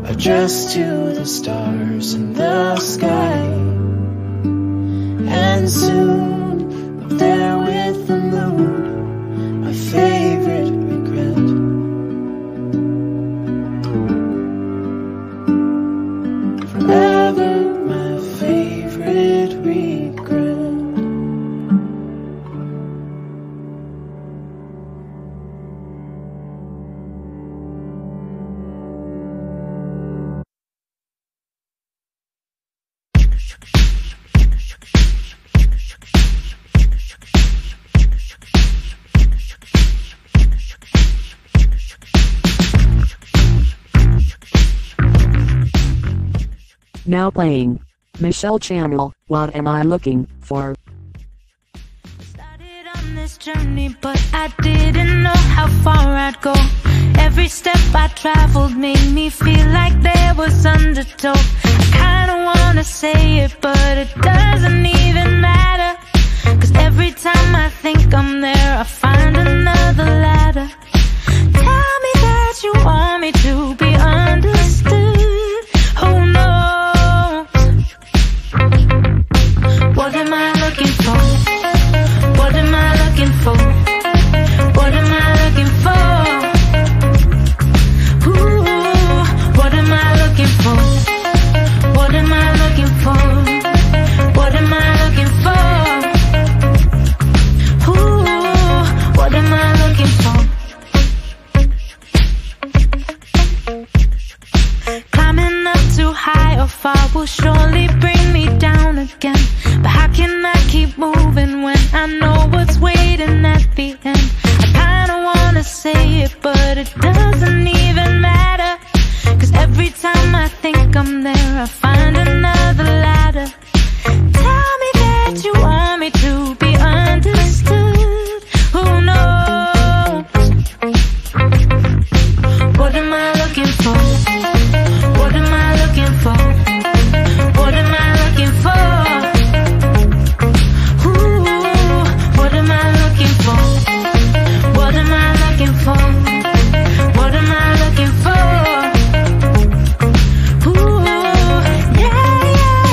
addressed to the stars in the sky. And soon, up there with the moon, my favorite regret. Forever my favorite regret. Now playing Michelle Channel, What Am I Looking For? Started on this journey, but I didn't know how far I'd go. Every step I traveled made me feel like there was undertow. I kinda wanna say it, but it doesn't even matter. 'Cause every time I think I'm there, I find another ladder. Tell me that you want me to be understood. Oh no. What am I looking for? What am I looking for? What am I looking for? Ooh, what am I looking for? What am I looking for? What am I looking for? Ooh, what am I looking for? Climbing up too high or far will surely bring me down again. But how can I keep moving when I know what's waiting at the end? I kinda wanna say it, but it doesn't even matter. 'Cause every time I think I'm there, I find another ladder. Tell me that you want me to be understood. Who knows? What am I looking for? What am I looking for? What am I looking for? What am I looking for? What am I looking for? What am I looking for? Ooh, yeah, yeah.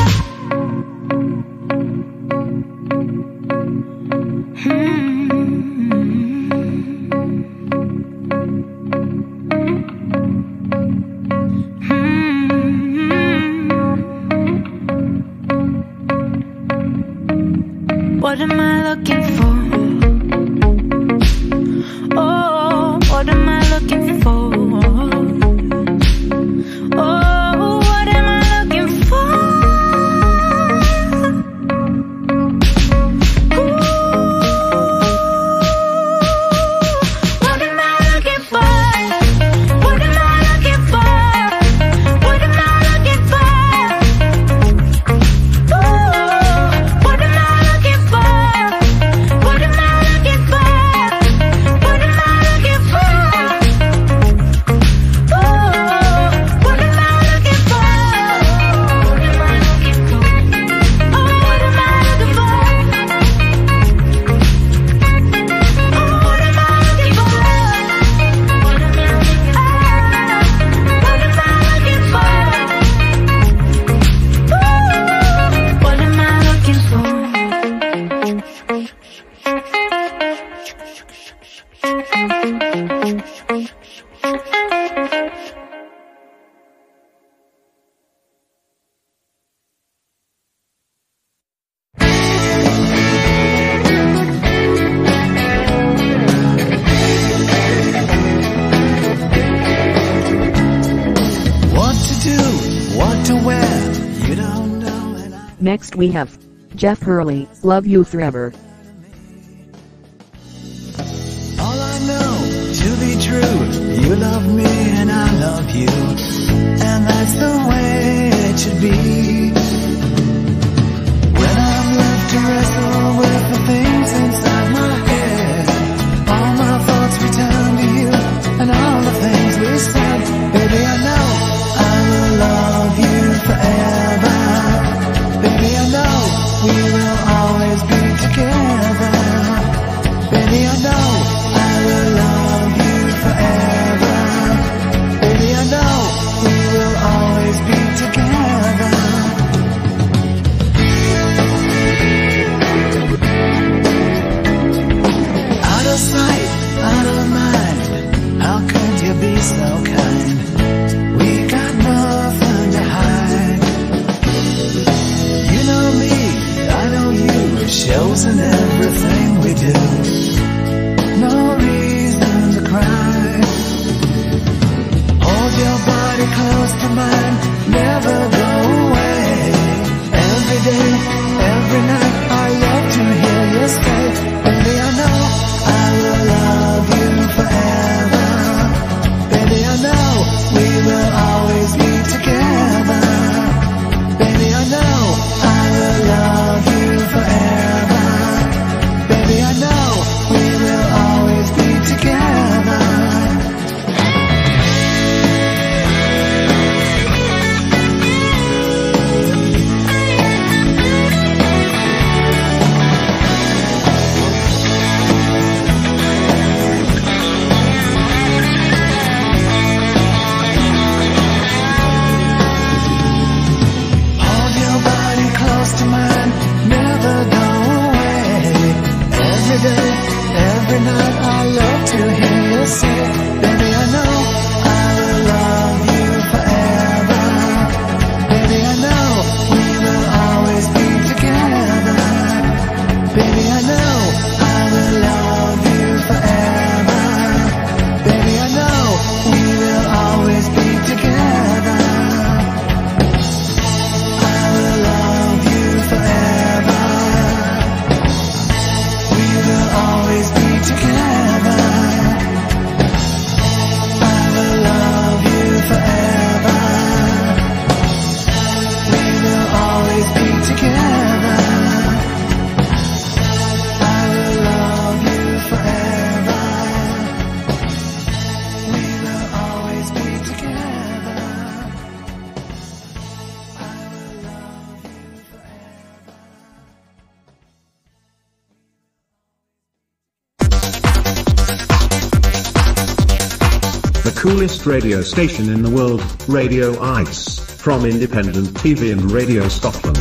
What am I looking for? Oh, what am I looking for? Oh, what am I looking for? Ooh, what am I looking for? What am I looking for? What am I looking for? Ooh, what am I looking for? What am I looking for? What am I looking for? Oh, what am I looking for? What am I looking for? Oh, what am I looking for? Oh, what am I looking for? What am I looking for? What am I looking for? Ooh, what am I looking for? What to do, what to wear, you don't know. Next we have Jeff Hurley, Love You Forever. All I know to be true, you love me and I love you, and that's the way it should be. When I'm left to wrestle with the things inside my head, all my thoughts return to you, and all the things we said. Baby, I know I will love you forever. Baby, I know we will always be together. Baby, I know I will love you forever. the coolest radio station in the world, Radio Ice, from Independent TV and Radio Scotland.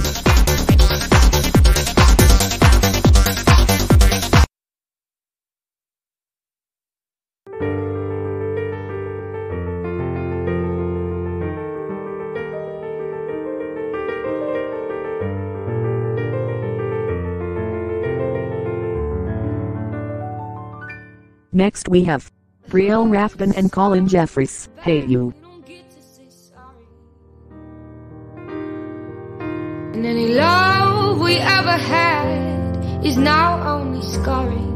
Next we have Brielle Rathbun and Colin Jeffries. Hey you. And any love we ever had is now only scarring.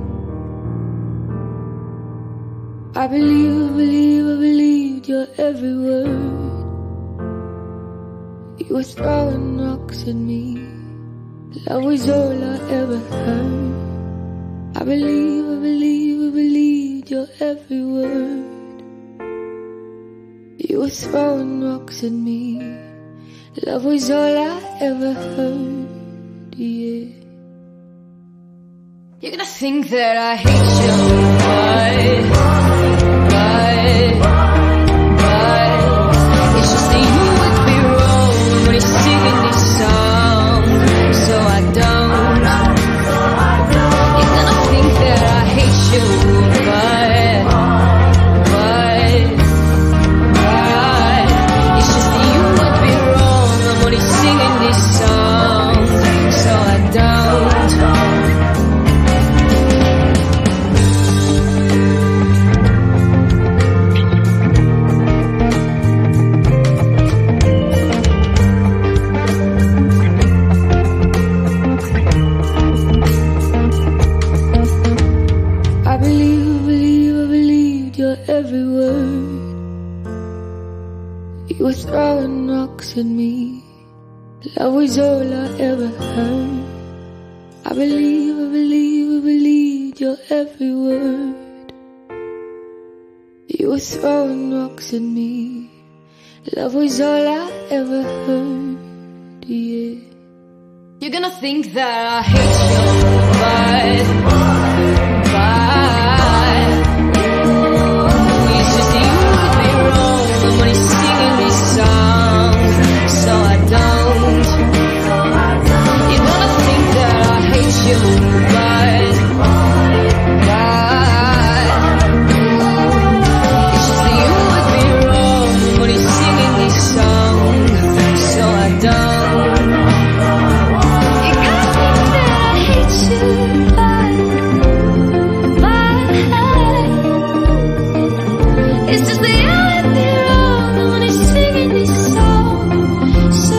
I believed your every word. You were throwing rocks at me. Love was all I ever heard. I believed your every word. You were throwing rocks at me. Love was all I ever heard, yeah. You're gonna think that I hate you, but it's just that you would be wrong when you're singing this song, so I don't. You're gonna think that I hate you, but it's just that you would be wrong when you're singing this song, so I don't. I believed your every word. You were throwing rocks at me. Love was all I ever heard. I believed your every word. You were throwing rocks at me. Love was all I ever heard, yeah. You're gonna think that I hate you, but it's just that you would be wrong when you're singing these songs, so I don't. You're gonna think that I hate you, but it's just that you would be wrong when you're singing these songs, so I don't. You're gonna think that I hate you, it's just that you would be wrong when you're singing this song, so I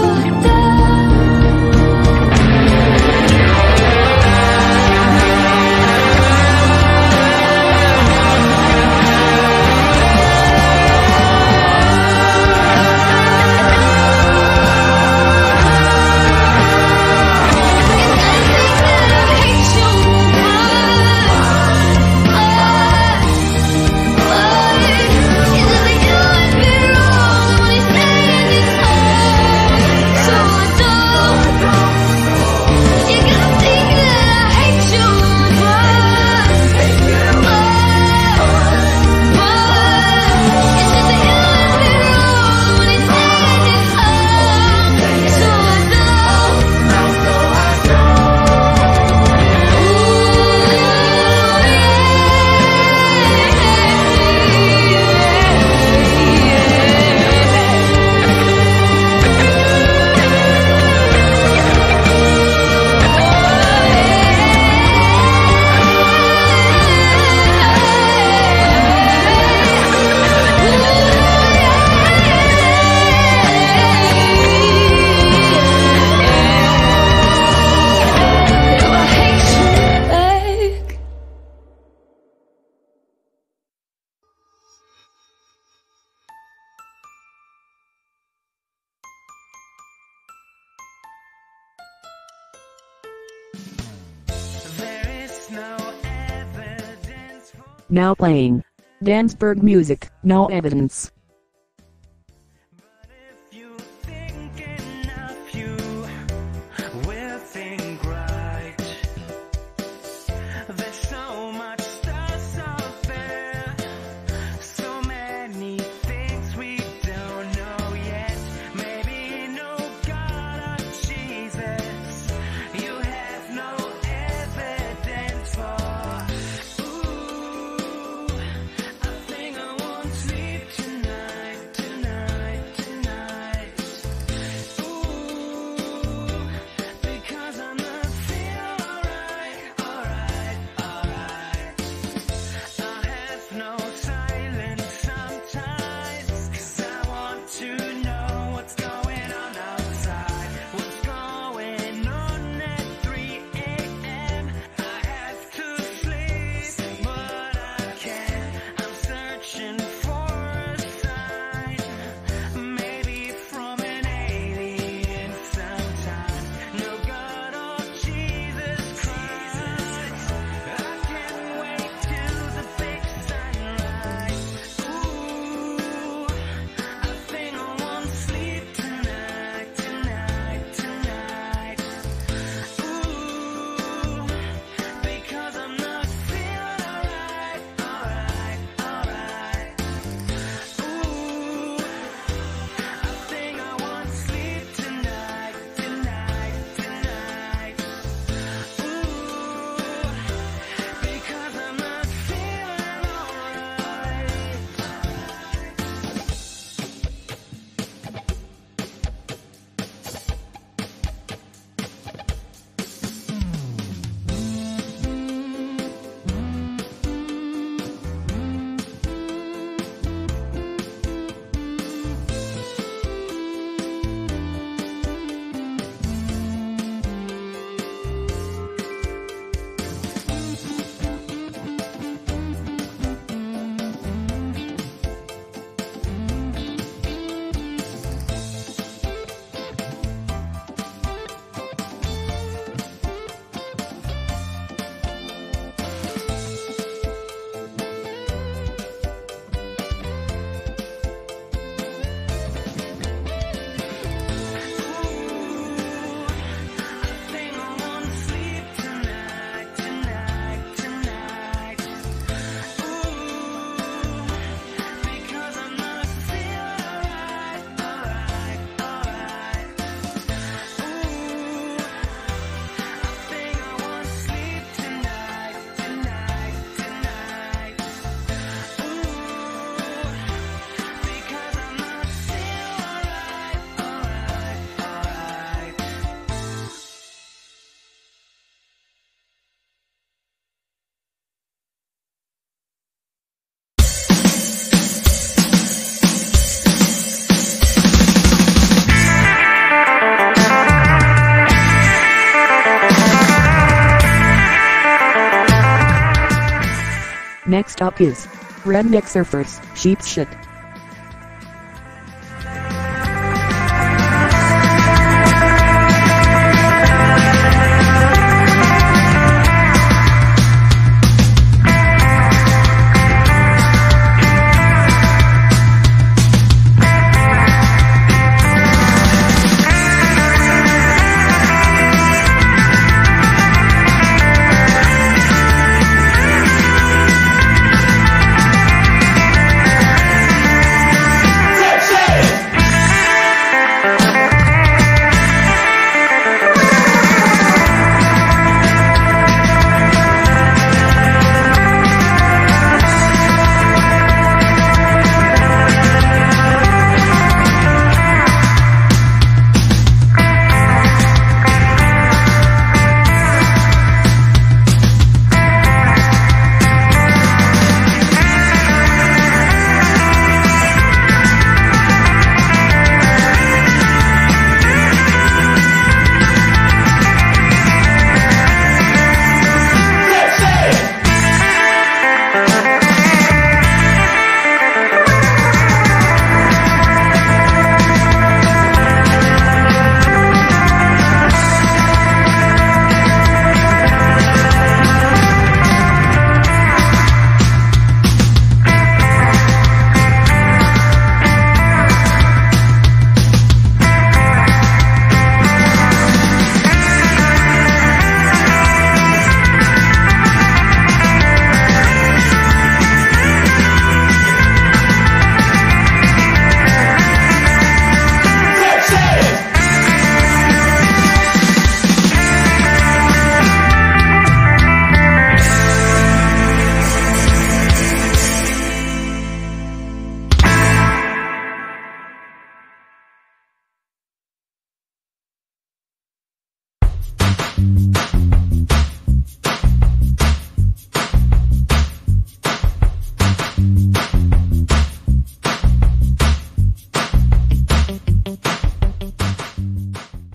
Now playing Dansberg music, no evidence. There's so much stuff out there, so many Next up is Redneck Surfers, Sheep's Shit.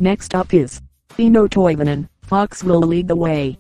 Next up is Tino Toivonen, Fox Will Lead the Way.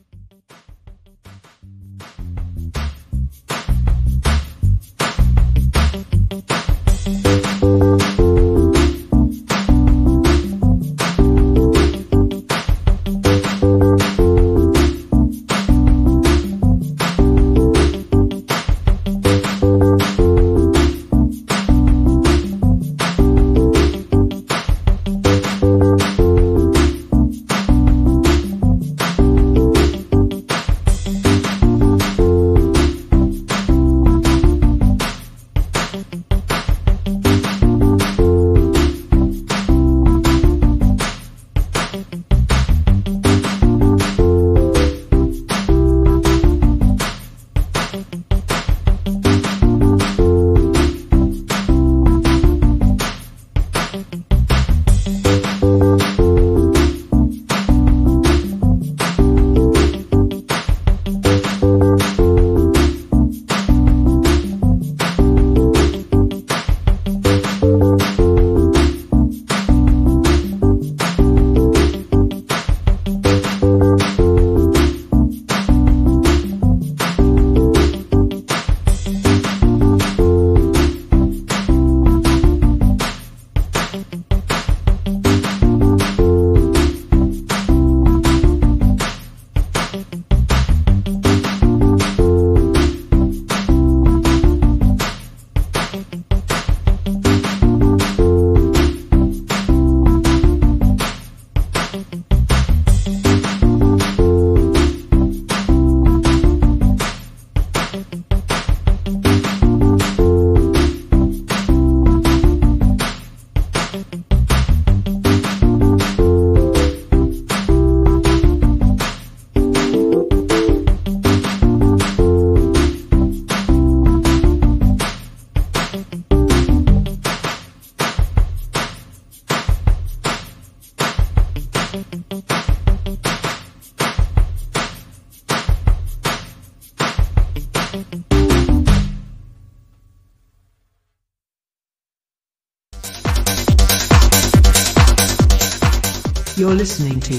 You're listening to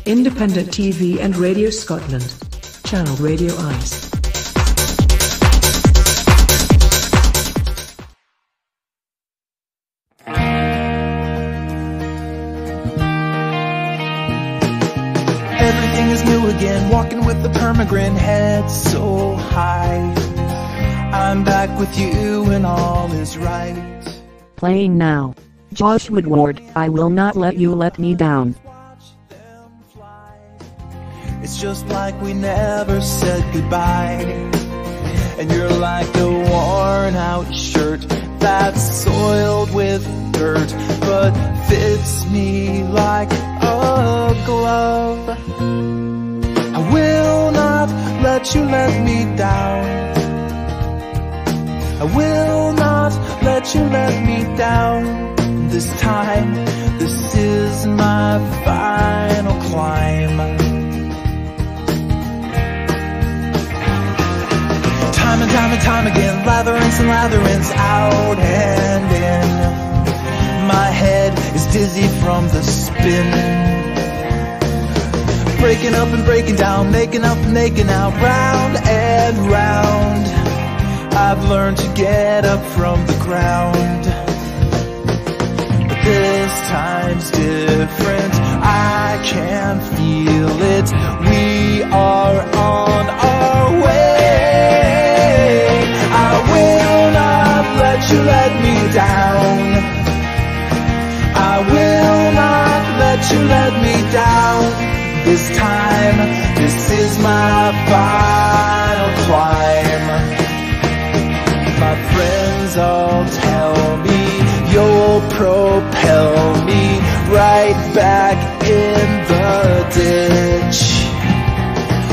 Independent TV and Radio Scotland, Channel Radio Ice. everything is new again. Walking with the permagrin, head so high. I'm back with you and all is right. Playing now. Josh Woodward, I Will Not Let You Let Me Down. It's just like we never said goodbye. And you're like a worn out shirt that's soiled with dirt, but fits me like a glove. I will not let you let me down. I will not let you let me down. This time, this is my final climb. Time and time and time again, latherings and latherings, out and in. My head is dizzy from the spin. Breaking up and breaking down, making up and making out, round and round. I've learned to get up from the ground. But this time's different, I can feel it. We are on our way. I will not let you let me down. I will not let you let me down. This time, this is my final climb. My friends all tell me you'll propel me right back in the ditch.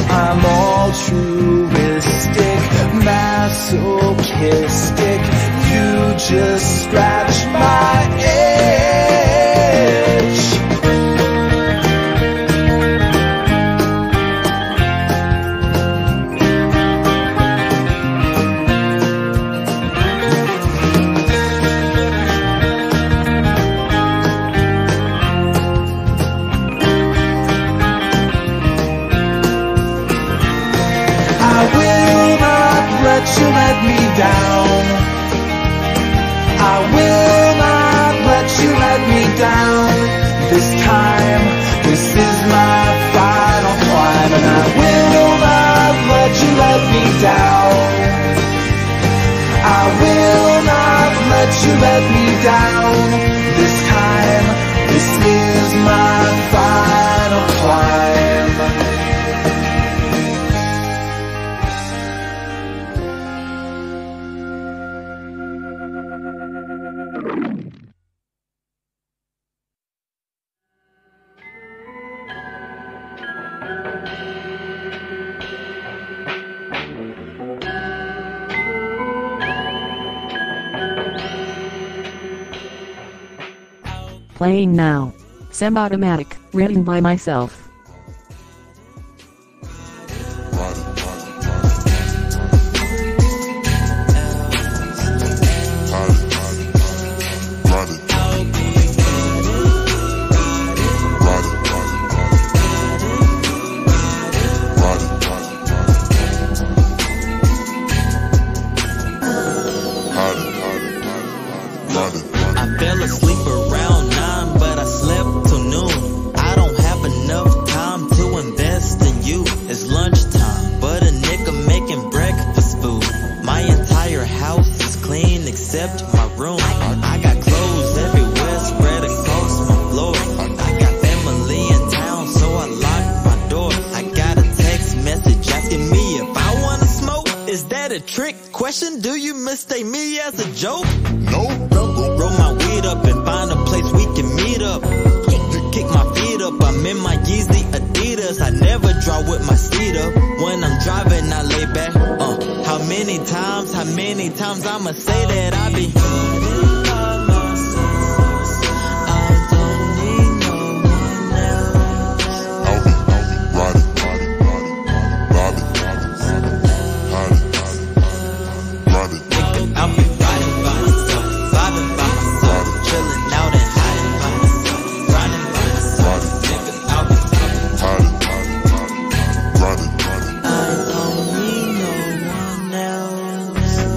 I'm altruistic, masochistic. You just scratch my itch. You let me down. I will not let you let me down. This time, this is my final climb, and I will not let you let me down. I will not let you let me down. This time, this is my final climb. Playing now. Semi-automatic, written by myself. I fell asleep around 9, but I slept till noon. I don't have enough time to invest in you. It's lunchtime, but a nigga making breakfast food. My entire house is clean except my room. I got clothes everywhere spread across my floor. I got family in town, so I locked my door. I got a text message asking me if I wanna smoke. Is that a trick question? Do you mistake me as a joke? No. Roll my weed up and find a place we can meet up. Kick my feet up, I'm in my Yeezy Adidas. I never draw with my seat up. When I'm driving, I lay back. How many times I'ma say that I be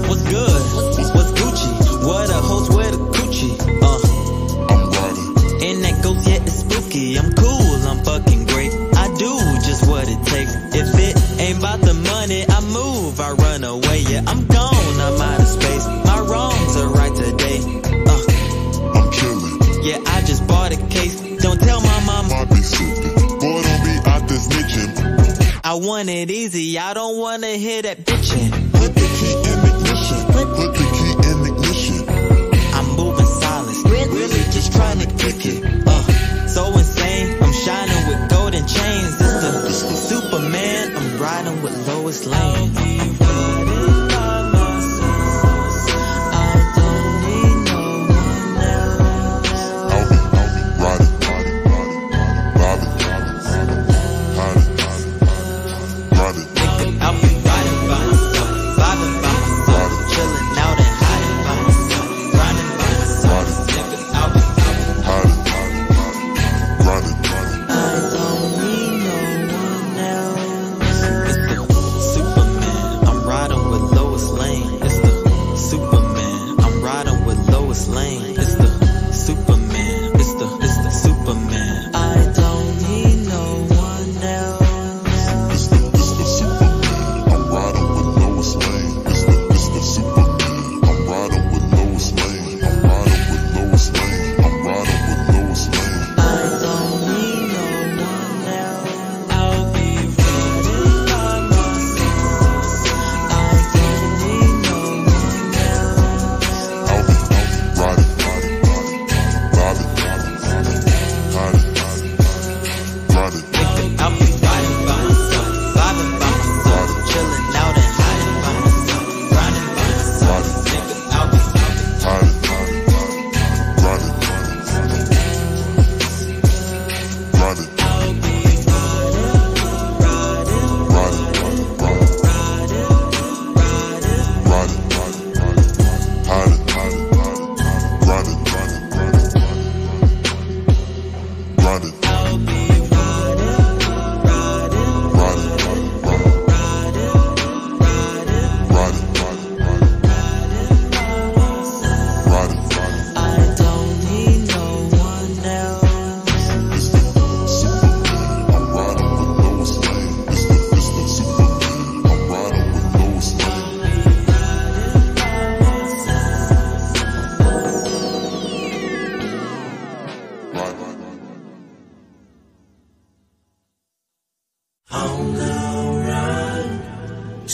What's good? What's Gucci? What a host with want it easy, I don't wanna hear that bitchin'. Put the key in ignition. Put the key in ignition. I'm moving silence, really just trying to kick it. So insane, I'm shining with golden chains. It's the Superman, I'm riding with Lois Lane.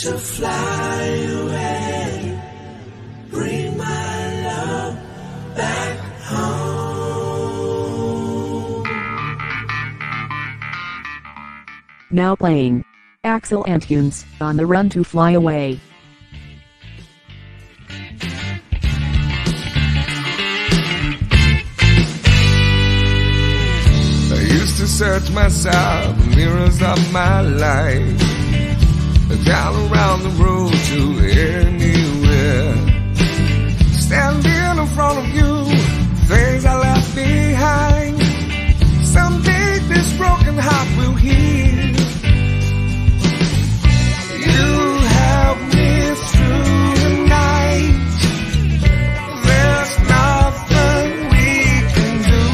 to fly away. Bring my love back home. Now playing Axel and Hunes, On the Run to Fly Away. I used to search myself, the mirrors of my life, down around the road to anywhere. Standing in front of you, things I left behind. Someday this broken heart will heal. You help me through the night. There's nothing we can do.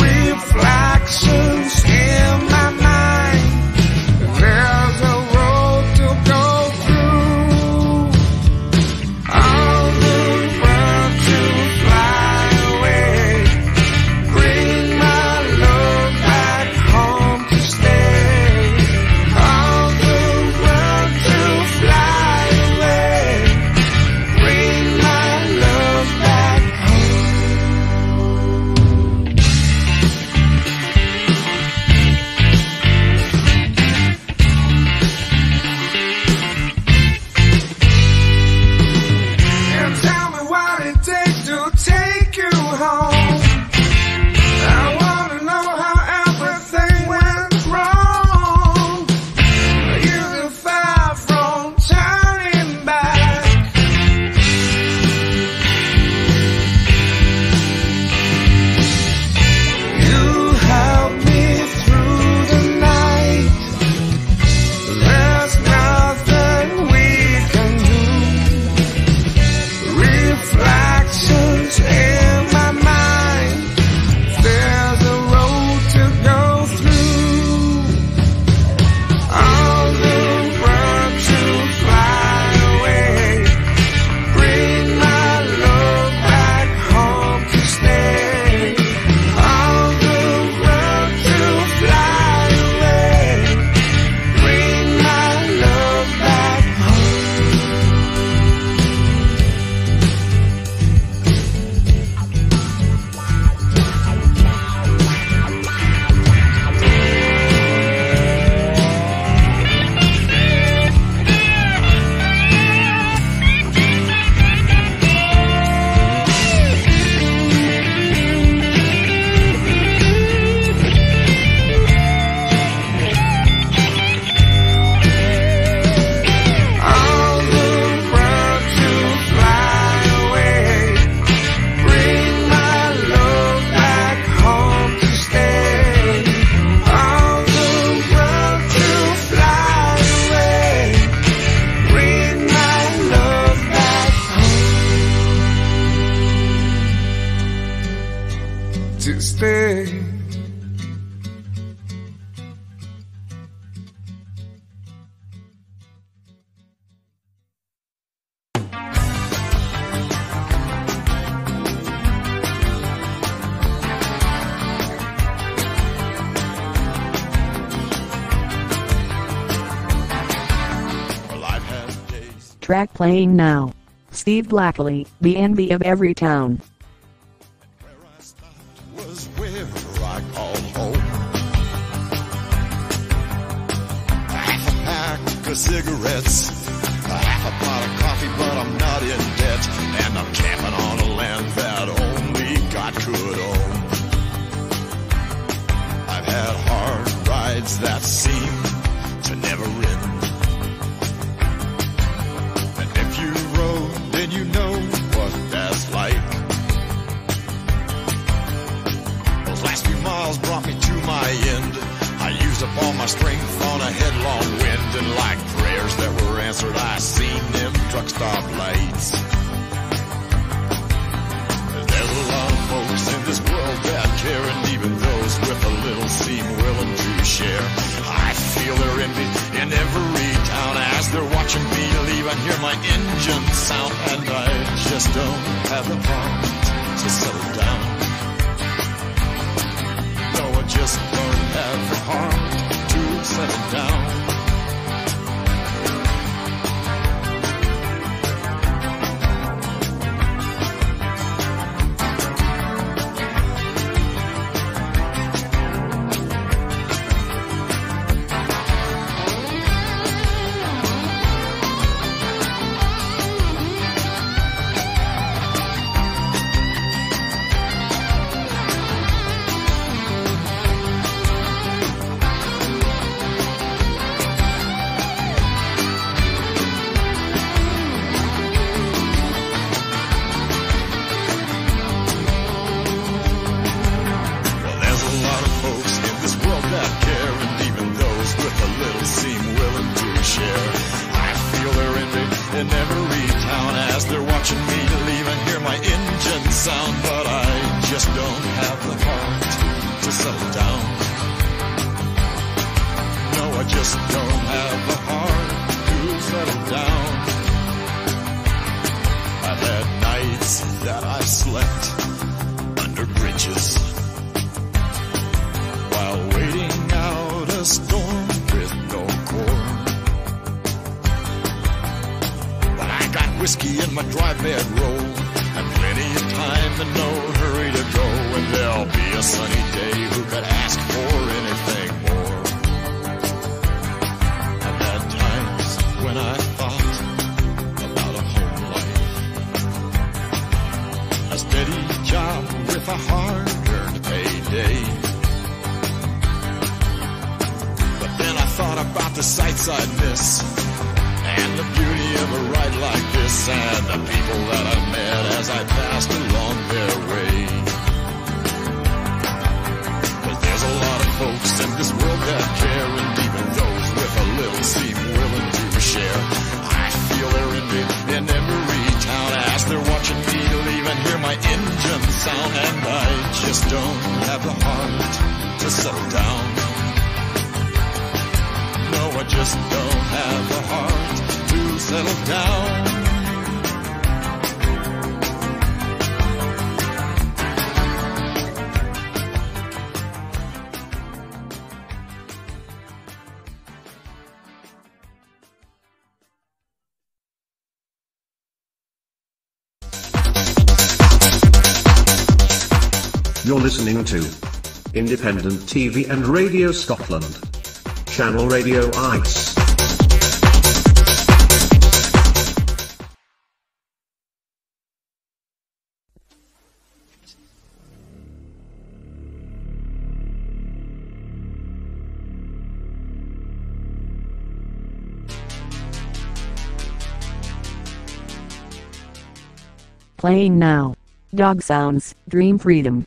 Reflections in my mind. There's a road to go through. stay. Track playing now. Steve Blackley, the envy of every town. Was where I call home. Half a pack of cigarettes, half a pot of coffee, but I'm not in debt, and I'm camping on a land that only God could own. I've had hard rides that seem to never end. Then you know what that's like. Those last few miles brought me to my end. I used up all my strength on a headlong wind, and like prayers that were answered, I seen them truck stop lights. There's a lot of folks in this world that care, and even those with a little seem willing to share. I feel their envy in every town as they're watching me leave. I hear my engine sound, and I just don't have the heart to settle down. No, I just don't have the heart to settle down. You're listening to Independent TV and Radio Scotland. Channel Radio ICE. Playing now. Dog Sounds, Dream Freedom.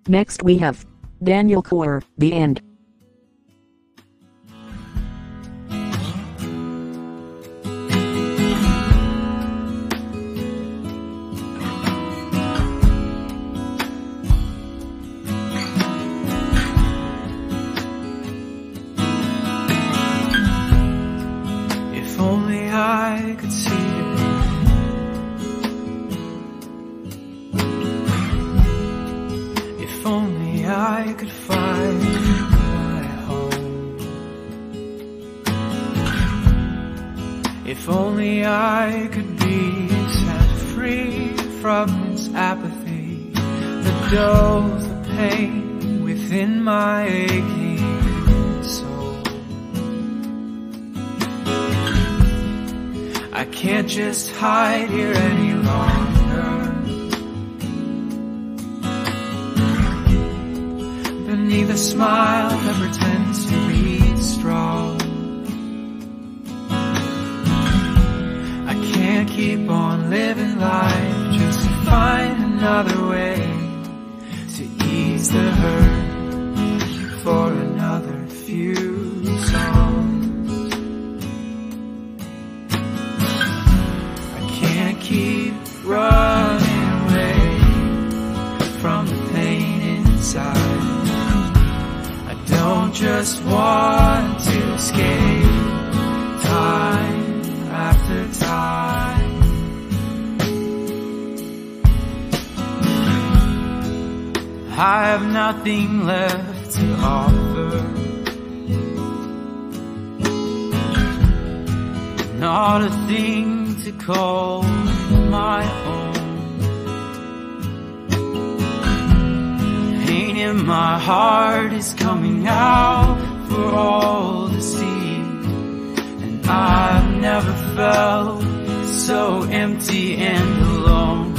Next we have Daniel Kaur, The End. If only I could see it. If only I could find my home. If only I could be set free from this apathy that dulls the pain within my aching soul. I can't just hide here any longer. Beneath a smile that pretends to be strong, I can't keep on living life just to find another way to ease the hurt for another few songs. I can't keep running away from the pain inside. Don't just want to escape time after time. I have nothing left to offer, not a thing to call my own. Pain in my heart is coming out for all to see, and I've never felt so empty and alone.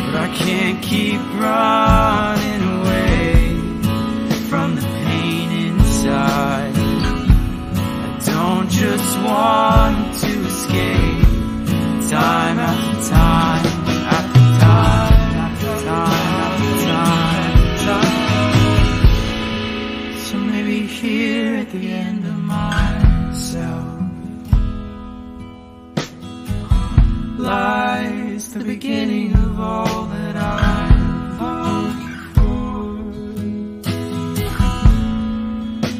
But I can't keep running away from the pain inside. I don't just want to escape time after time. So maybe here at the end of myself lies the beginning of all that I've hoped for.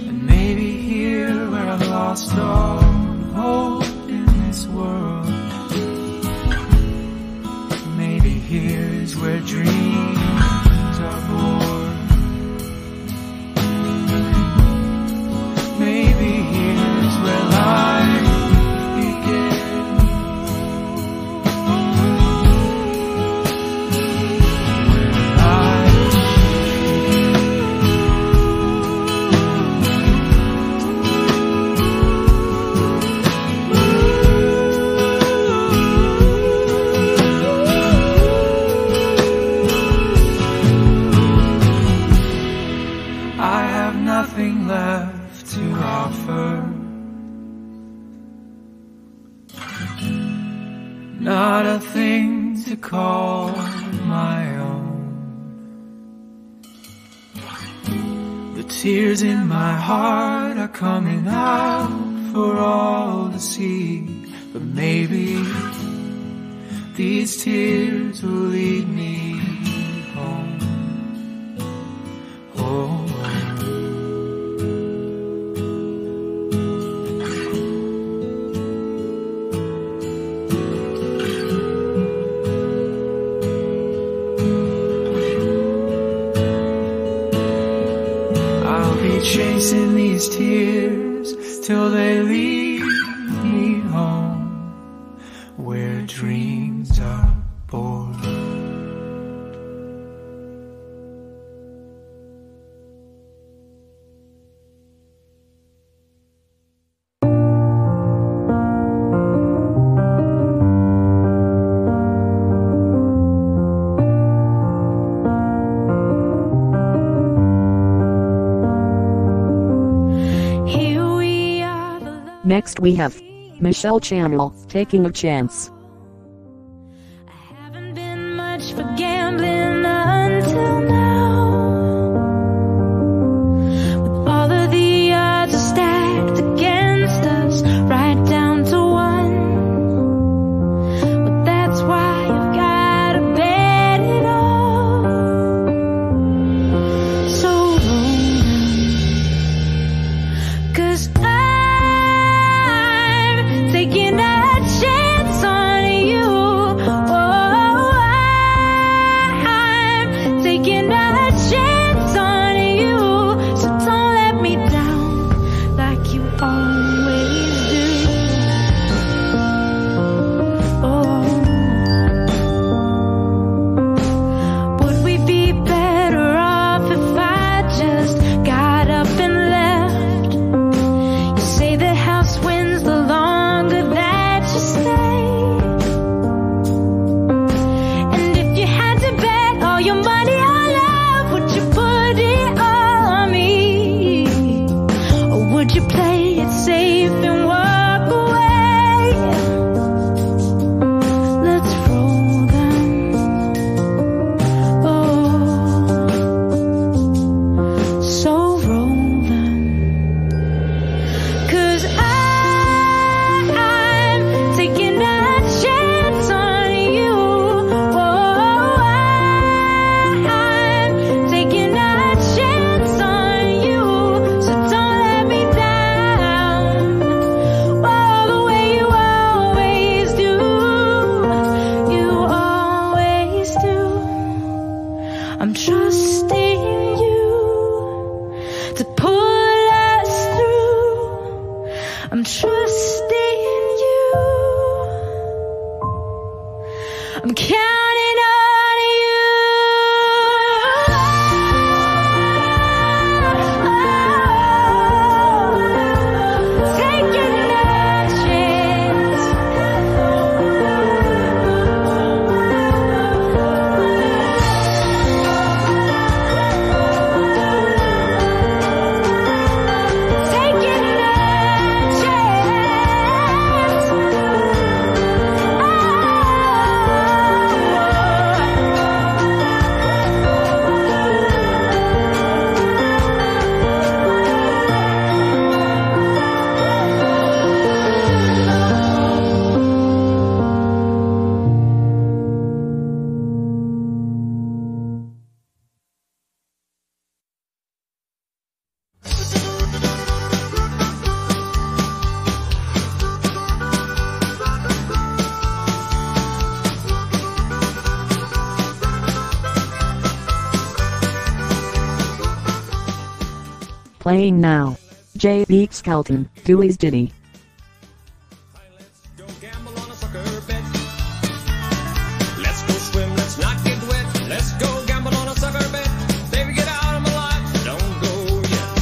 And maybe here where I've lost all hope in this world, maybe here's where dreams are born. Maybe here's where life begins. I have nothing left to offer, not a thing to call my own. The tears in my heart are coming out for all to see, but maybe these tears will lead me home. Oh. Chasing these tears till they lead me home, where dreams are born. Next we have Michelle Channel, Taking a Chance. Been much for gambling until now. With all of the odds are stacked against us, right down to one. Well, that's why you've gotta bet it all. So roll down, 'cause I'm taking a chance on you. Oh, I'm taking a chance on you. So don't let me down like you always do. Oh, would we be better off if I just got up and left? You say the house wins the longer that you stay. And if you had to bet all your money on love, would you put it all on me? Or would you play it safe and walk away? Let's roll them. Oh, so roll them. 'Cause I'm taking a chance on you. Oh, I'm taking a chance on you. So don't let me down. Oh, the way you always do. You always do. I'm trusting you to pull us through. I'm trusting you. I'm counting on you. Taking a chance. Taking a chance. Playing now. J.B. Skelton, Dooley's Ditty. Let's go swim, let's not get wet. Let's go gamble on a sucker bet. Baby, get out of my life, don't go yet.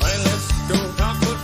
Honey, let's go talk football.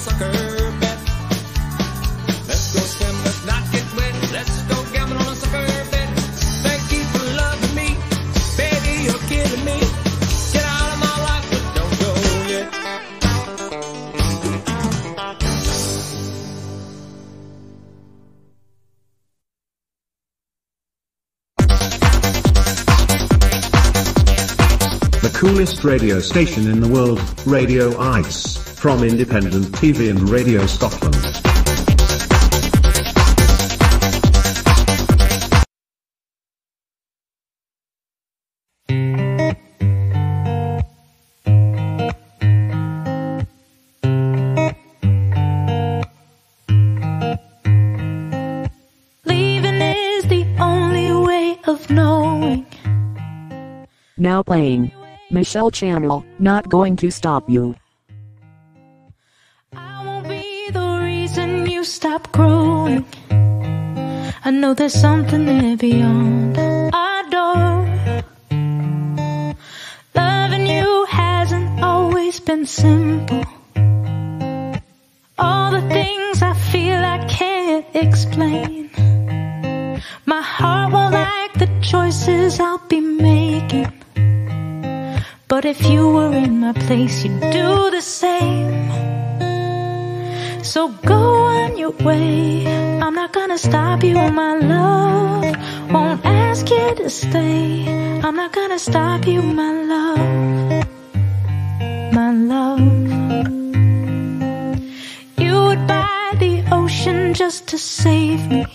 sucker bet. Let's go swim, let's not get wet. Let's go gamble on a sucker bet. Thank you for loving me, baby, you're killing me. Get out of my life, but don't go yet. The coolest radio station in the world, Radio Ice, from Independent TV and Radio Scotland. Leaving is the only way of knowing. Now playing. Michelle Channel, Not Going to Stop You. I won't be the reason you stop growing. I know there's something there beyond our door. Loving you hasn't always been simple. All the things I feel I can't explain. My heart won't like the choices I'll be making. But if you were in my place, you'd do the same. So go on your way. I'm not gonna stop you, my love. Won't ask you to stay. I'm not gonna stop you, my love. My love. You would buy the ocean just to save me.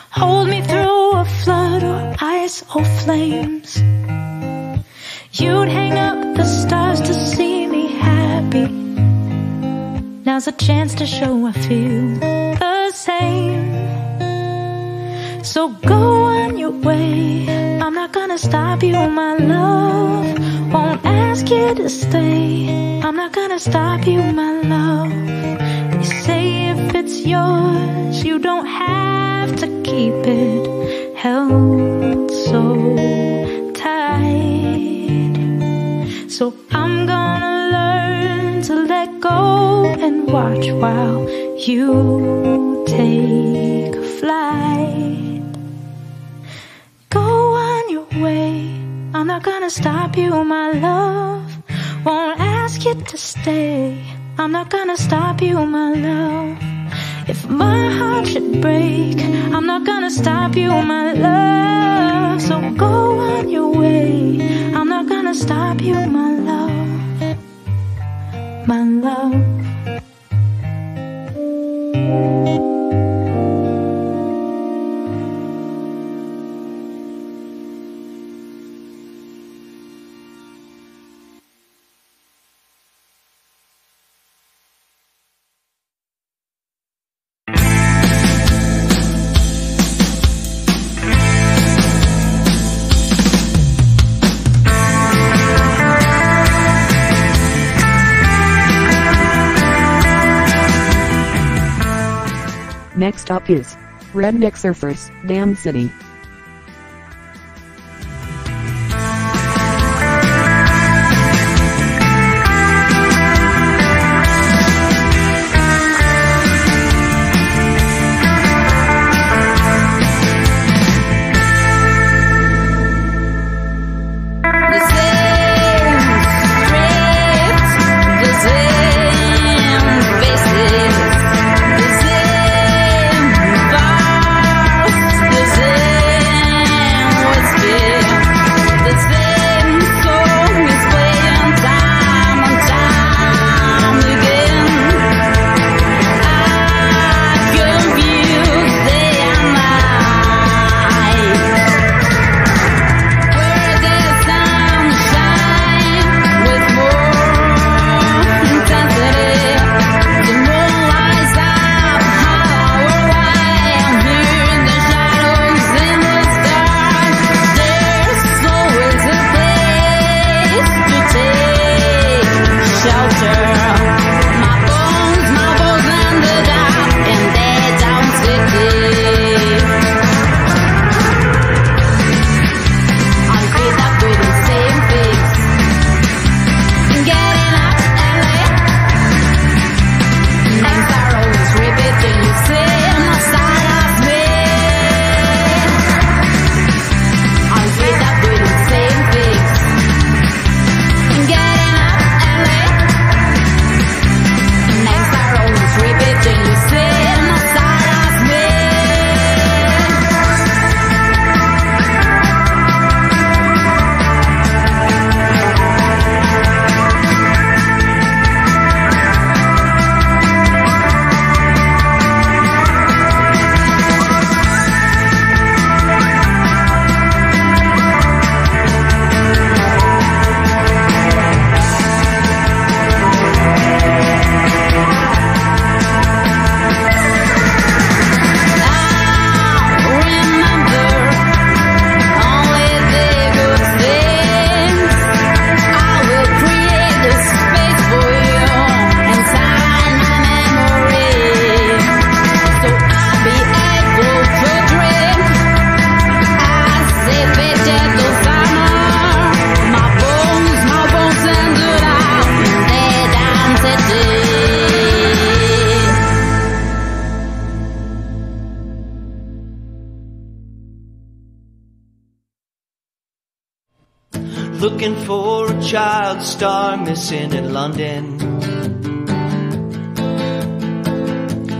Hold me through a flood or ice or flames. You'd hang up the stars to see me happy. Now's a chance to show I feel the same. So go on your way. I'm not gonna stop you, my love. Won't ask you to stay. I'm not gonna stop you, my love. They say if it's yours, you don't have to keep it held so tight. So I'm gonna learn to let go and watch while you take flight. Go on your way. I'm not gonna stop you, my love. Won't ask you to stay. I'm not gonna stop you, my love. If my heart should break, I'm not gonna stop you, my love. So go on your way. I'm not gonna stop you, my love. My love. Next up is Redneck Surfers, Dam City. The same looking for a child star missing in London,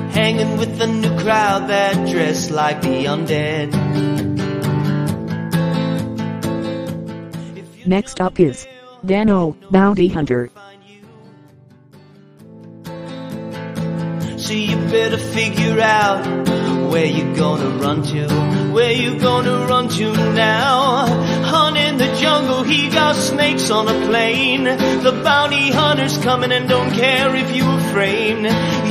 hanging with the new crowd that dress like the undead. Next up is Dano, Bounty Hunter. So you better figure out where you gonna run to, where you gonna run to now. Hunt in the jungle, he got snakes on a plane. The bounty hunter's coming and don't care if you were framed.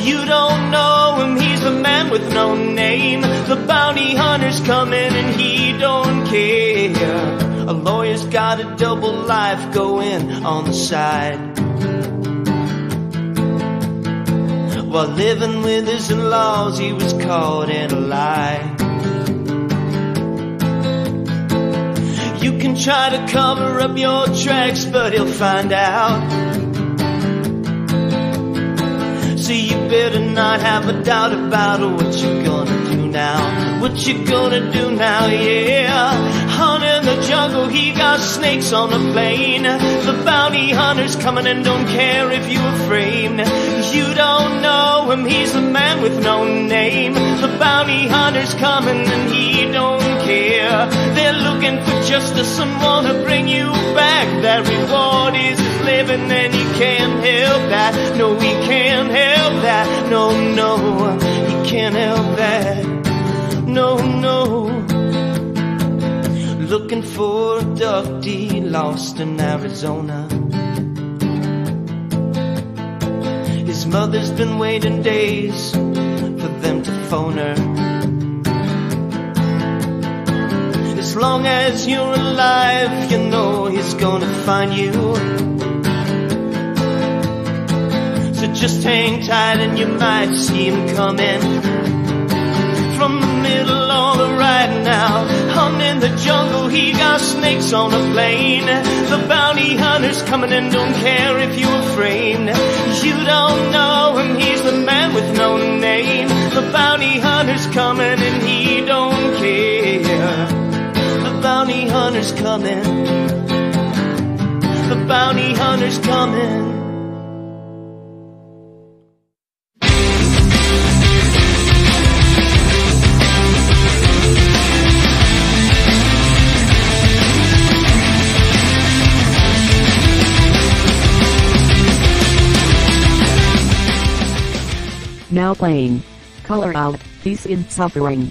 You don't know him, he's the man with no name. The bounty hunter's coming and he don't care. A lawyer's got a double life going on the side, while living with his in-laws, he was caught in a lie. You can try to cover up your tracks, but he'll find out. So you better not have a doubt about what you're gonna do now. What you gonna do now, yeah. Hunt in the jungle, he got snakes on the plane. The bounty hunter's coming and don't care if you were framed. You don't know him, he's the man with no name. The bounty hunter's coming and he don't care. They're looking for justice and wanna bring you back. That reward is his living and he can't help that. No, he can't help that. No, no, he can't help that. No, no. Looking for a duckty lost in Arizona. His mother's been waiting days for them to phone her. As long as you're alive, you know he's gonna find you. So just hang tight and you might see him coming from the middle or the right now. Hunt in the jungle, he got snakes on a plane. The bounty hunter's coming and don't care if you were framed. You don't know him, he's the man with no name. The bounty hunter's coming and he don't care. The bounty hunter's coming. The bounty hunter's coming. Now playing Color Out, Peace in Suffering. No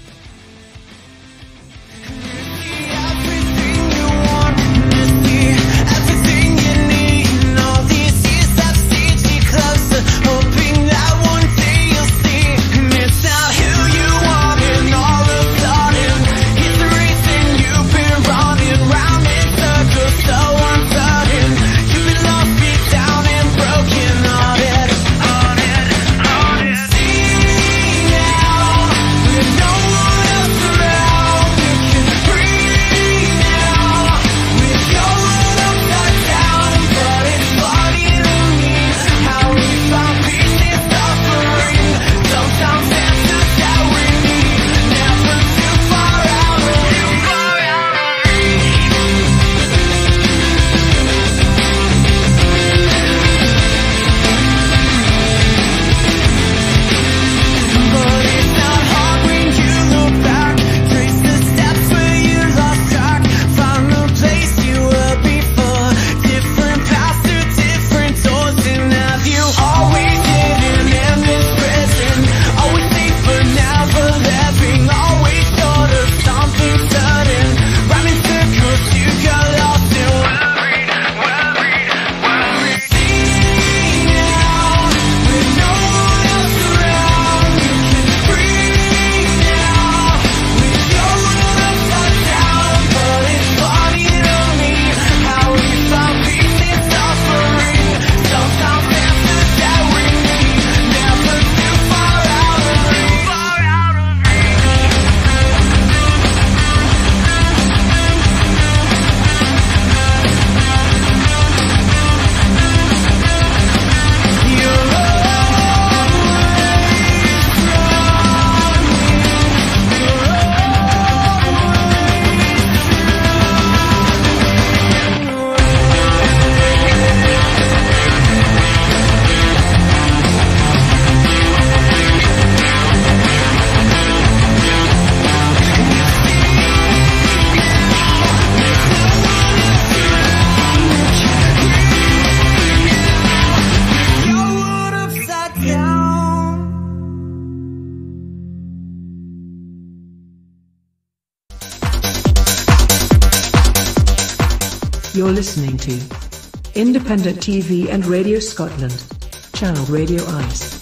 You're listening to Independent TV and Radio Scotland, Channel Radio Ice.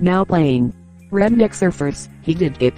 Now playing Redneck Surfers, He Did It.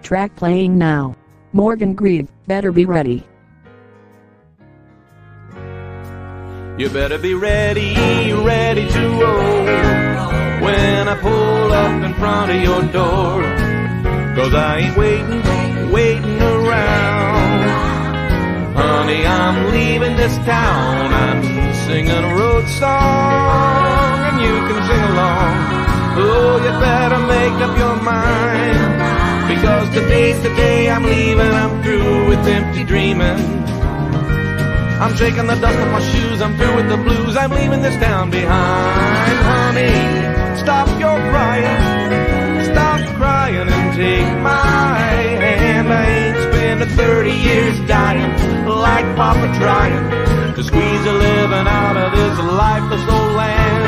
Track playing now. Morgan Grieve, Better Be Ready. You better be ready, ready to roll when I pull up in front of your door. 'Cause I ain't waiting around. Honey, I'm leaving this town. I'm singing a road song and you can sing along. Oh, you better make up your mind. Because today's the day I'm leaving, I'm through with empty dreaming. I'm shaking the dust off my shoes, I'm through with the blues, I'm leaving this town behind. Honey, stop your crying and take my hand. I ain't spent 30 years dying, like Papa trying to squeeze a living out of this lifeless old land.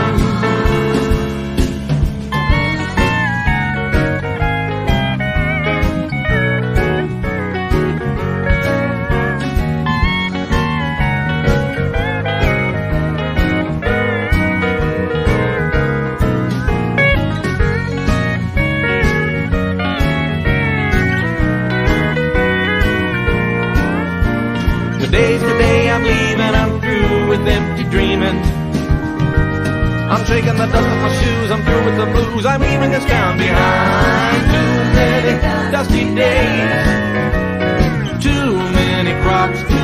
Today's the day I'm leaving, I'm through with empty dreaming. I'm shaking the dust off my shoes, I'm through with the blues, I'm leaving this town behind. many dusty days. Too many crops to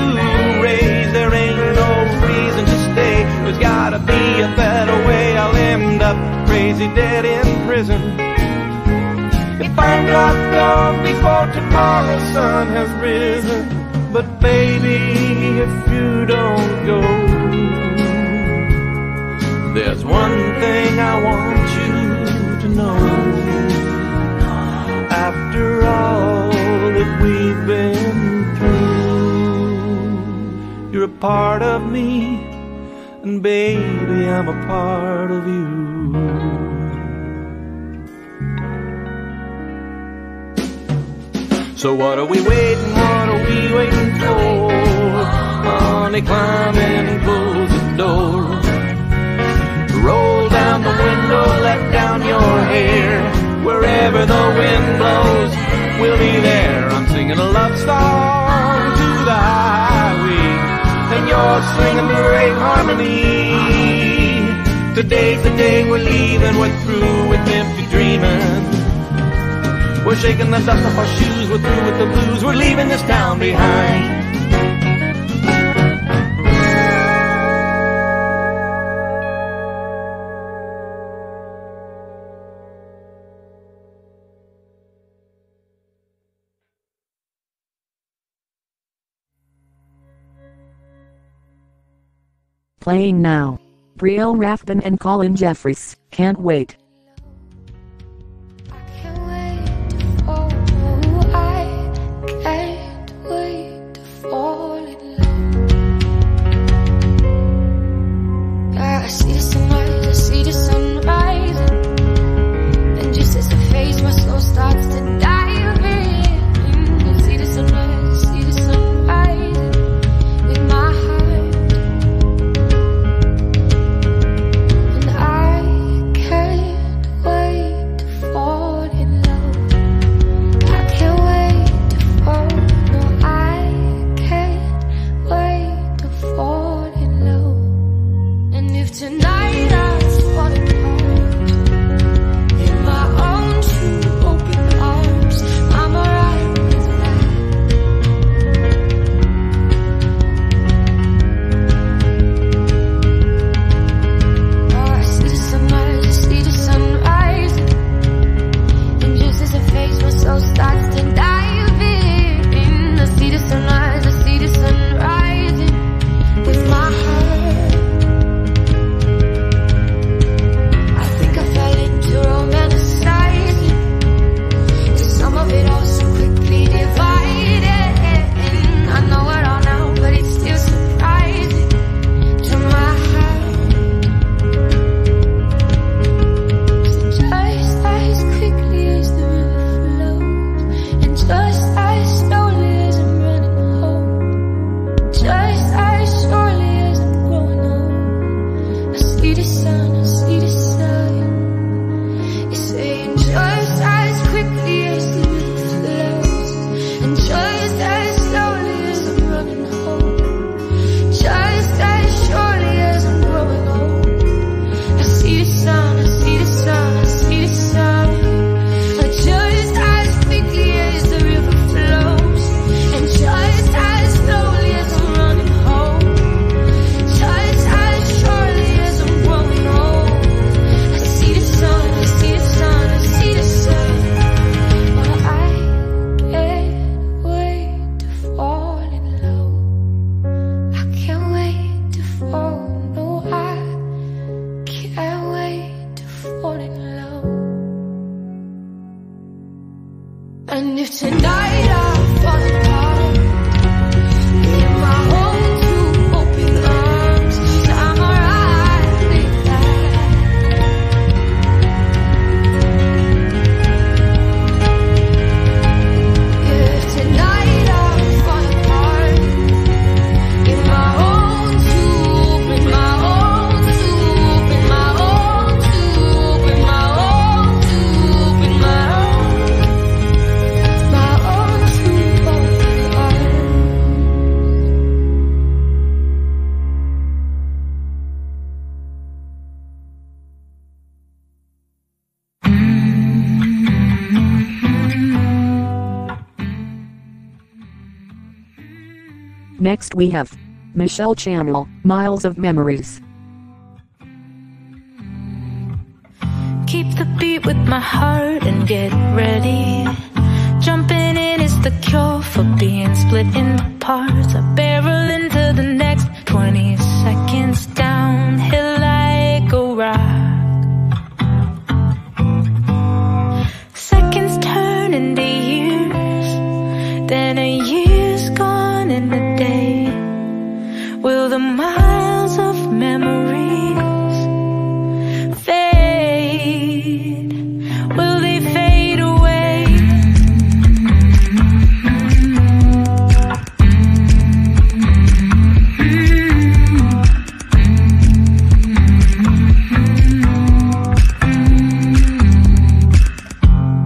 raise, there ain't no reason to stay. There's gotta be a better way, I'll end up crazy dead in prison. If I'm dropped off before tomorrow's sun has risen. But baby, if you don't go, there's one thing I want you to know. After all that we've been through, you're a part of me, and baby, I'm a part of you. So what are we waiting, what are we waiting for? Honey, climb in and close the door. Roll down the window, let down your hair. Wherever the wind blows, we'll be there. I'm singing a love song to the highway, and you're singing the great harmony. Today's the day we're leaving, we're through with empty dreaming. We're shaking the dust off our shoes, we're through with the blues, we're leaving this town behind. Playing now. Brielle Rafton and Colin Jeffries, Can't Wait. I see the sunrise, I see the sunrise, and just as I face, my soul starts to dive in. I see the sunrise, I see the sunrise with my heart, and I can't Next we have Michelle Channel, Miles of Memories. Keep the beat with my heart and get ready. Jumping in is the cure for being split into parts. I barrel into the next 20 seconds downhill like a rock. Seconds turn into years, then a year's gone in a day. Will the miles of memories fade? Will they fade away?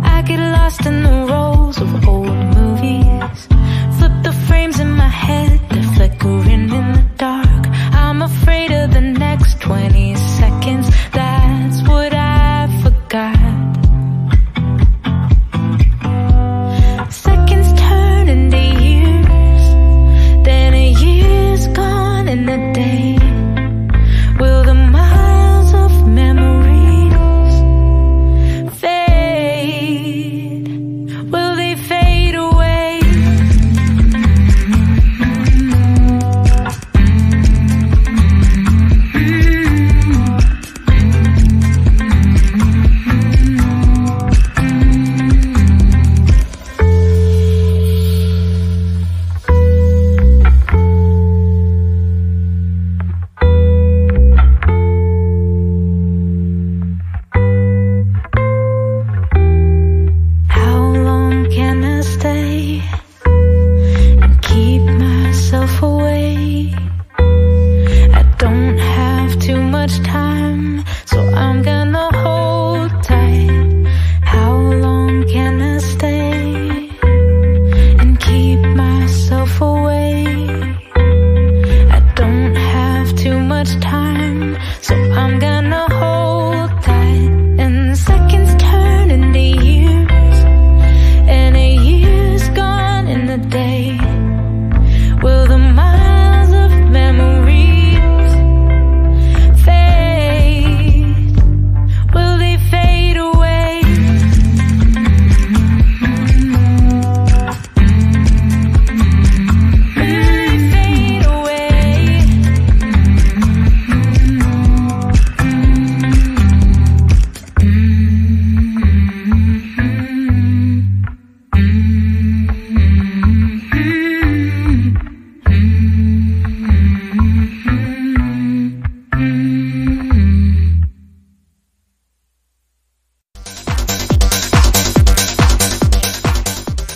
I get lost in the roles of old movies. Flip the frames in my head, they're flickering in the dark. I'm afraid of the next 20 seconds. That's what I forgot. Seconds turn into years, then a year's gone in a day. Will the miles of memories fade? Will they fade away? How long can I stay and keep myself away? I don't have too much time, so I'm gonna hold tight. How long can I stay and keep myself away? I don't have too much time, so I'm gonna hold tight. And seconds turn into years, and a year's gone in a day. Will the miles of memories fade? Will they fade away? Will they fade away?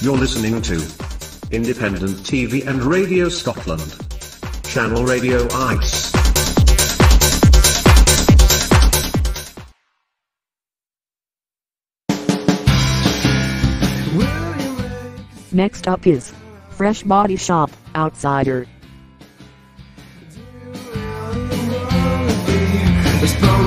You're listening to Independent TV and Radio Scotland. Channel Radio ICE. Next up is Fresh Body Shop, Outsider. Let's blow